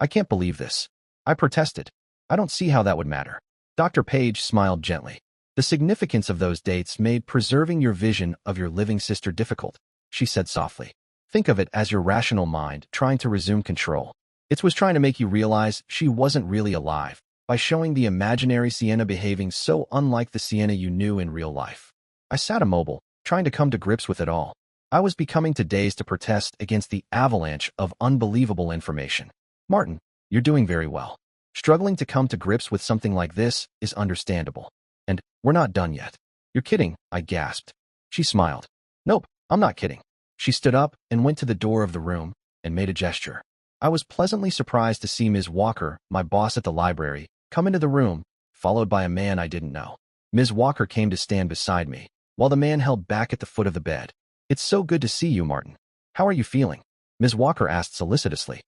I can't believe this. I protested. I don't see how that would matter. Dr. Page smiled gently. The significance of those dates made preserving your vision of your living sister difficult, she said softly. Think of it as your rational mind trying to resume control. It was trying to make you realize she wasn't really alive by showing the imaginary Sienna behaving so unlike the Sienna you knew in real life. I sat immobile, trying to come to grips with it all. I was becoming too dazed to protest against the avalanche of unbelievable information. Martin, you're doing very well. Struggling to come to grips with something like this is understandable. And we're not done yet. You're kidding, I gasped. She smiled. Nope, I'm not kidding. She stood up and went to the door of the room and made a gesture. I was pleasantly surprised to see Ms. Walker, my boss at the library, come into the room, followed by a man I didn't know. Ms. Walker came to stand beside me, while the man held back at the foot of the bed. It's so good to see you, Martin. How are you feeling? Ms. Walker asked solicitously.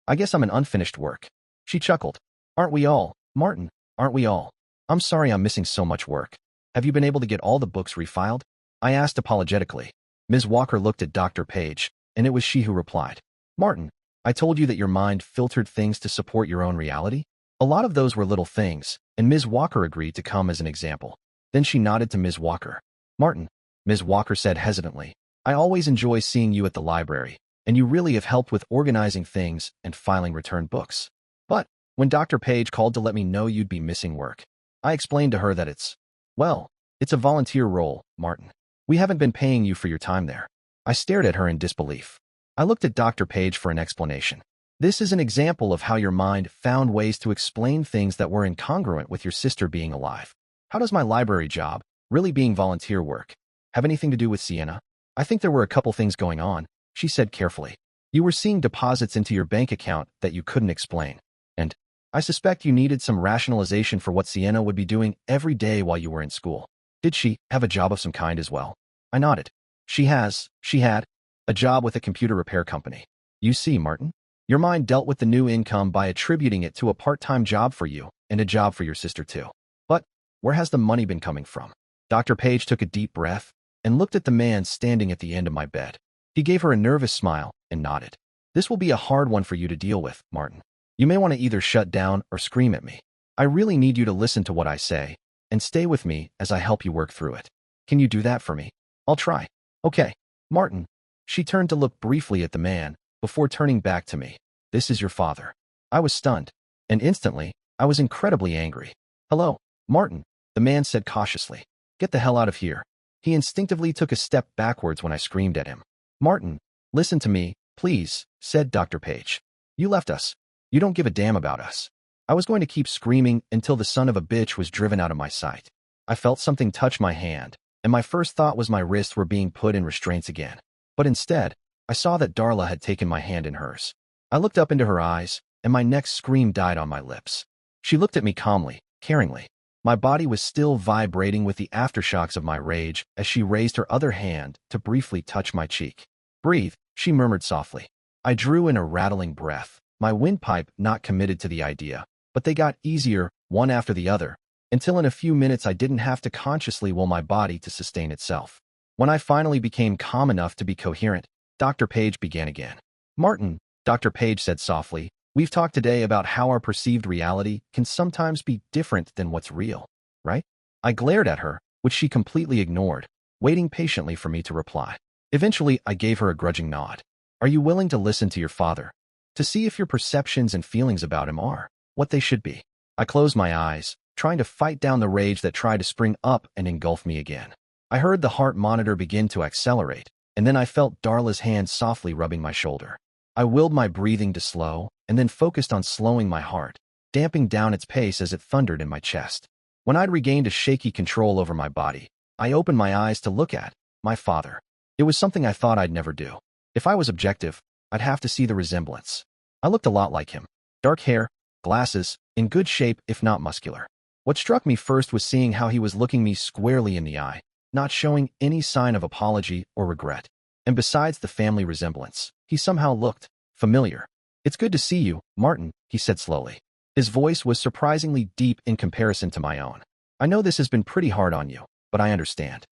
I guess I'm an unfinished work. She chuckled. Aren't we all, Martin? Aren't we all? I'm sorry I'm missing so much work. Have you been able to get all the books refiled? I asked apologetically. Ms. Walker looked at Dr. Page, and it was she who replied. Martin, I told you that your mind filtered things to support your own reality? A lot of those were little things, and Ms. Walker agreed to come as an example. Then she nodded to Ms. Walker. Martin, Ms. Walker said hesitantly, I always enjoy seeing you at the library, and you really have helped with organizing things and filing returned books. But when Dr. Page called to let me know you'd be missing work, I explained to her that it's a volunteer role, Martin. We haven't been paying you for your time there. I stared at her in disbelief. I looked at Dr. Page for an explanation. This is an example of how your mind found ways to explain things that were incongruent with your sister being alive. How does my library job, really being volunteer work, have anything to do with Sienna? I think there were a couple things going on, she said carefully. You were seeing deposits into your bank account that you couldn't explain. And I suspect you needed some rationalization for what Sienna would be doing every day while you were in school. Did she have a job of some kind as well? I nodded. She had a job with a computer repair company. You see, Martin, your mind dealt with the new income by attributing it to a part-time job for you and a job for your sister too. But where has the money been coming from? Dr. Page took a deep breath and looked at the man standing at the end of my bed. He gave her a nervous smile and nodded. This will be a hard one for you to deal with, Martin. You may want to either shut down or scream at me. I really need you to listen to what I say and stay with me as I help you work through it. Can you do that for me? I'll try. Okay, Martin. She turned to look briefly at the man before turning back to me. This is your father. I was stunned, and instantly, I was incredibly angry. Hello, Martin, the man said cautiously. Get the hell out of here. He instinctively took a step backwards when I screamed at him. Martin, listen to me, please, said Dr. Page. You left us. You don't give a damn about us. I was going to keep screaming until the son of a bitch was driven out of my sight. I felt something touch my hand, and my first thought was my wrists were being put in restraints again. But instead, I saw that Darla had taken my hand in hers. I looked up into her eyes, and my next scream died on my lips. She looked at me calmly, caringly. My body was still vibrating with the aftershocks of my rage as she raised her other hand to briefly touch my cheek. Breathe, she murmured softly. I drew in a rattling breath, my windpipe not committed to the idea, but they got easier, one after the other, until in a few minutes I didn't have to consciously will my body to sustain itself. When I finally became calm enough to be coherent, Dr. Page began again. Martin, Dr. Page said softly, we've talked today about how our perceived reality can sometimes be different than what's real, right? I glared at her, which she completely ignored, waiting patiently for me to reply. Eventually, I gave her a grudging nod. Are you willing to listen to your father? To see if your perceptions and feelings about him are what they should be? I closed my eyes, trying to fight down the rage that tried to spring up and engulf me again. I heard the heart monitor begin to accelerate, and then I felt Darla's hand softly rubbing my shoulder. I willed my breathing to slow, and then focused on slowing my heart, damping down its pace as it thundered in my chest. When I'd regained a shaky control over my body, I opened my eyes to look at my father. It was something I thought I'd never do. If I was objective, I'd have to see the resemblance. I looked a lot like him. Dark hair, glasses, in good shape if not muscular. What struck me first was seeing how he was looking me squarely in the eye, not showing any sign of apology or regret. And besides the family resemblance, he somehow looked familiar. It's good to see you, Martin, he said slowly. His voice was surprisingly deep in comparison to my own. I know this has been pretty hard on you, but I understand.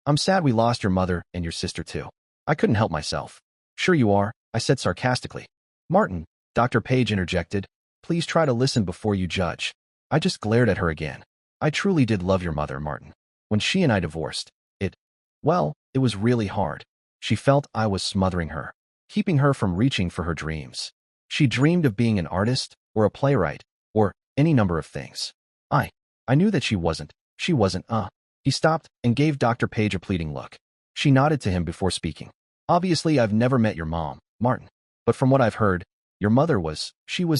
I'm sad we lost your mother and your sister too. I couldn't help myself. Sure you are, I said sarcastically. Martin, Dr. Page interjected, please try to listen before you judge. I just glared at her again. I truly did love your mother, Martin. When she and I divorced, it was really hard. She felt I was smothering her, keeping her from reaching for her dreams. She dreamed of being an artist, or a playwright, or any number of things. I knew that she wasn't. He stopped and gave Dr. Page a pleading look. She nodded to him before speaking. Obviously, I've never met your mom, Martin. But from what I've heard, your mother was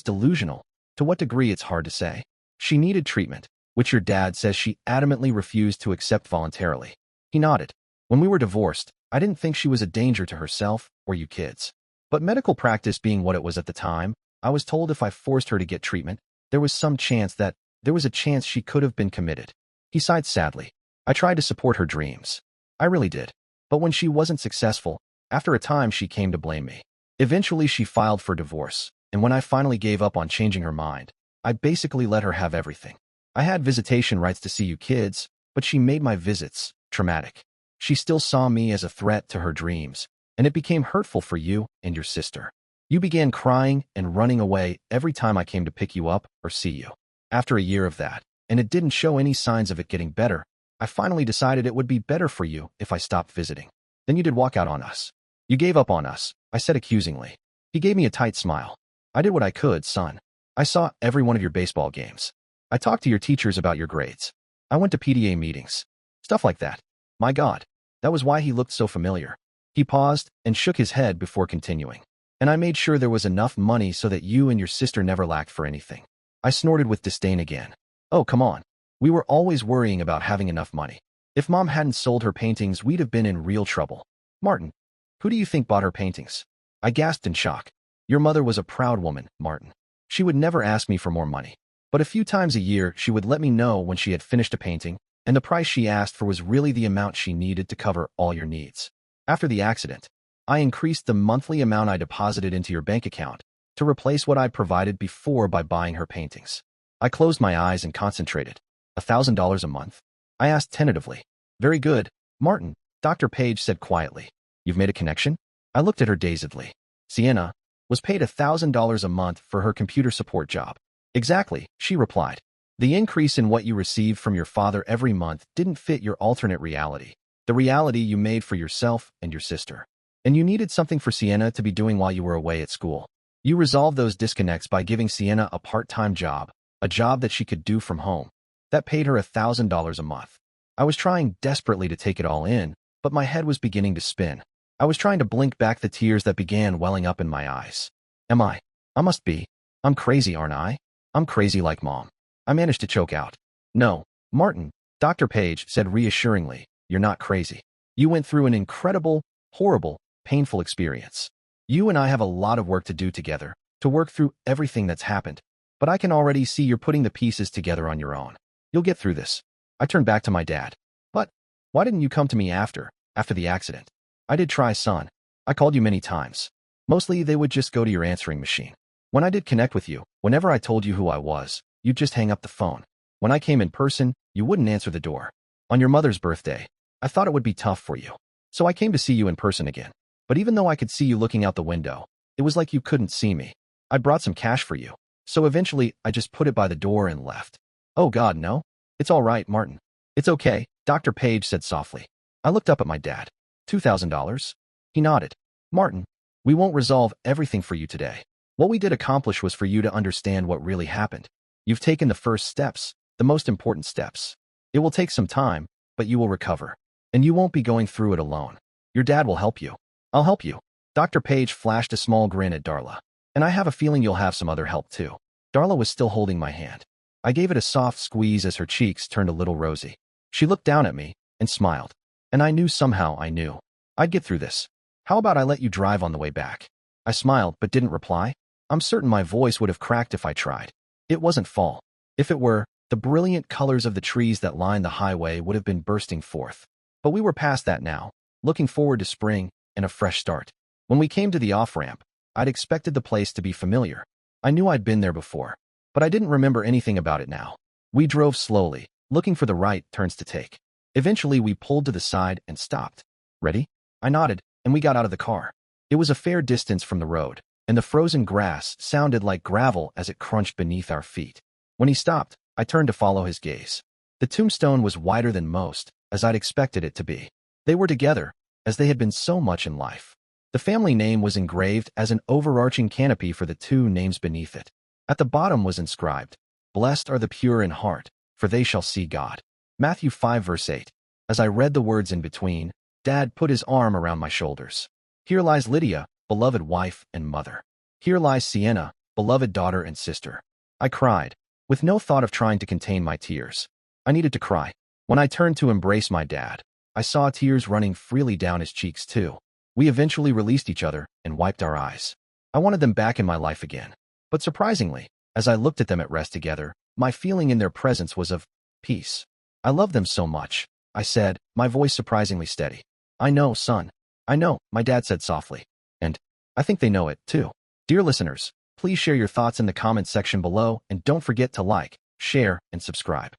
delusional. To what degree, it's hard to say. She needed treatment, which your dad says she adamantly refused to accept voluntarily. He nodded. When we were divorced, I didn't think she was a danger to herself or you kids. But medical practice being what it was at the time, I was told if I forced her to get treatment, there was a chance she could have been committed. He sighed sadly. I tried to support her dreams. I really did. But when she wasn't successful, after a time she came to blame me. Eventually she filed for divorce, and when I finally gave up on changing her mind, I basically let her have everything. I had visitation rights to see you kids, but she made my visits traumatic. She still saw me as a threat to her dreams, and it became hurtful for you and your sister. You began crying and running away every time I came to pick you up or see you. After a year of that, and it didn't show any signs of it getting better, I finally decided it would be better for you if I stopped visiting. Then you did walk out on us. You gave up on us, I said accusingly. He gave me a tight smile. I did what I could, son. I saw every one of your baseball games. I talked to your teachers about your grades. I went to PTA meetings. Stuff like that. My God, that was why he looked so familiar. He paused and shook his head before continuing. And I made sure there was enough money so that you and your sister never lacked for anything. I snorted with disdain again. Oh, come on. We were always worrying about having enough money. If Mom hadn't sold her paintings, we'd have been in real trouble. Martin, who do you think bought her paintings? I gasped in shock. Your mother was a proud woman, Martin. She would never ask me for more money. But a few times a year, she would let me know when she had finished a painting, and the price she asked for was really the amount she needed to cover all your needs. After the accident, I increased the monthly amount I deposited into your bank account to replace what I'd provided before by buying her paintings. I closed my eyes and concentrated. $1,000 a month? I asked tentatively. Very good, Martin, Dr. Page said quietly. You've made a connection? I looked at her dazedly. Sienna was paid $1,000 a month for her computer support job. Exactly, she replied. The increase in what you received from your father every month didn't fit your alternate reality, the reality you made for yourself and your sister. And you needed something for Sienna to be doing while you were away at school. You resolved those disconnects by giving Sienna a part-time job, a job that she could do from home. That paid her $1,000 a month. I was trying desperately to take it all in, but my head was beginning to spin. I was trying to blink back the tears that began welling up in my eyes. Am I? I must be. I'm crazy, aren't I? I'm crazy like Mom. I managed to choke out. No, Martin, Dr. Page said reassuringly, you're not crazy. You went through an incredible, horrible, painful experience. You and I have a lot of work to do together, to work through everything that's happened. But I can already see you're putting the pieces together on your own. You'll get through this. I turned back to my dad. But why didn't you come to me after the accident? I did try, son. I called you many times. Mostly they would just go to your answering machine. When I did connect with you, whenever I told you who I was, you'd just hang up the phone. When I came in person, you wouldn't answer the door. On your mother's birthday, I thought it would be tough for you. So I came to see you in person again. But even though I could see you looking out the window, it was like you couldn't see me. I brought some cash for you. So eventually, I just put it by the door and left. Oh God, no. It's all right, Martin. It's okay, Dr. Page said softly. I looked up at my dad. $2,000? He nodded. Martin, we won't resolve everything for you today. What we did accomplish was for you to understand what really happened. You've taken the first steps, the most important steps. It will take some time, but you will recover. And you won't be going through it alone. Your dad will help you. I'll help you. Dr. Page flashed a small grin at Darla. And I have a feeling you'll have some other help too. Darla was still holding my hand. I gave it a soft squeeze as her cheeks turned a little rosy. She looked down at me and smiled. And I knew somehow I knew. I'd get through this. How about I let you drive on the way back? I smiled but didn't reply. I'm certain my voice would have cracked if I tried. It wasn't fall. If it were, the brilliant colors of the trees that lined the highway would have been bursting forth. But we were past that now, looking forward to spring and a fresh start. When we came to the off-ramp, I'd expected the place to be familiar. I knew I'd been there before, but I didn't remember anything about it now. We drove slowly, looking for the right turns to take. Eventually, we pulled to the side and stopped. Ready? I nodded, and we got out of the car. It was a fair distance from the road, and the frozen grass sounded like gravel as it crunched beneath our feet. When he stopped, I turned to follow his gaze. The tombstone was wider than most, as I'd expected it to be. They were together, as they had been so much in life. The family name was engraved as an overarching canopy for the two names beneath it. At the bottom was inscribed, "Blessed are the pure in heart, for they shall see God." Matthew 5 verse 8. As I read the words in between, Dad put his arm around my shoulders. Here lies Lydia, beloved wife and mother. Here lies Sienna, beloved daughter and sister. I cried, with no thought of trying to contain my tears. I needed to cry. When I turned to embrace my dad, I saw tears running freely down his cheeks too. We eventually released each other and wiped our eyes. I wanted them back in my life again. But surprisingly, as I looked at them at rest together, my feeling in their presence was of peace. I love them so much, I said, my voice surprisingly steady. I know, son. I know, my dad said softly. And I think they know it, too. Dear listeners, please share your thoughts in the comments section below and don't forget to like, share, and subscribe.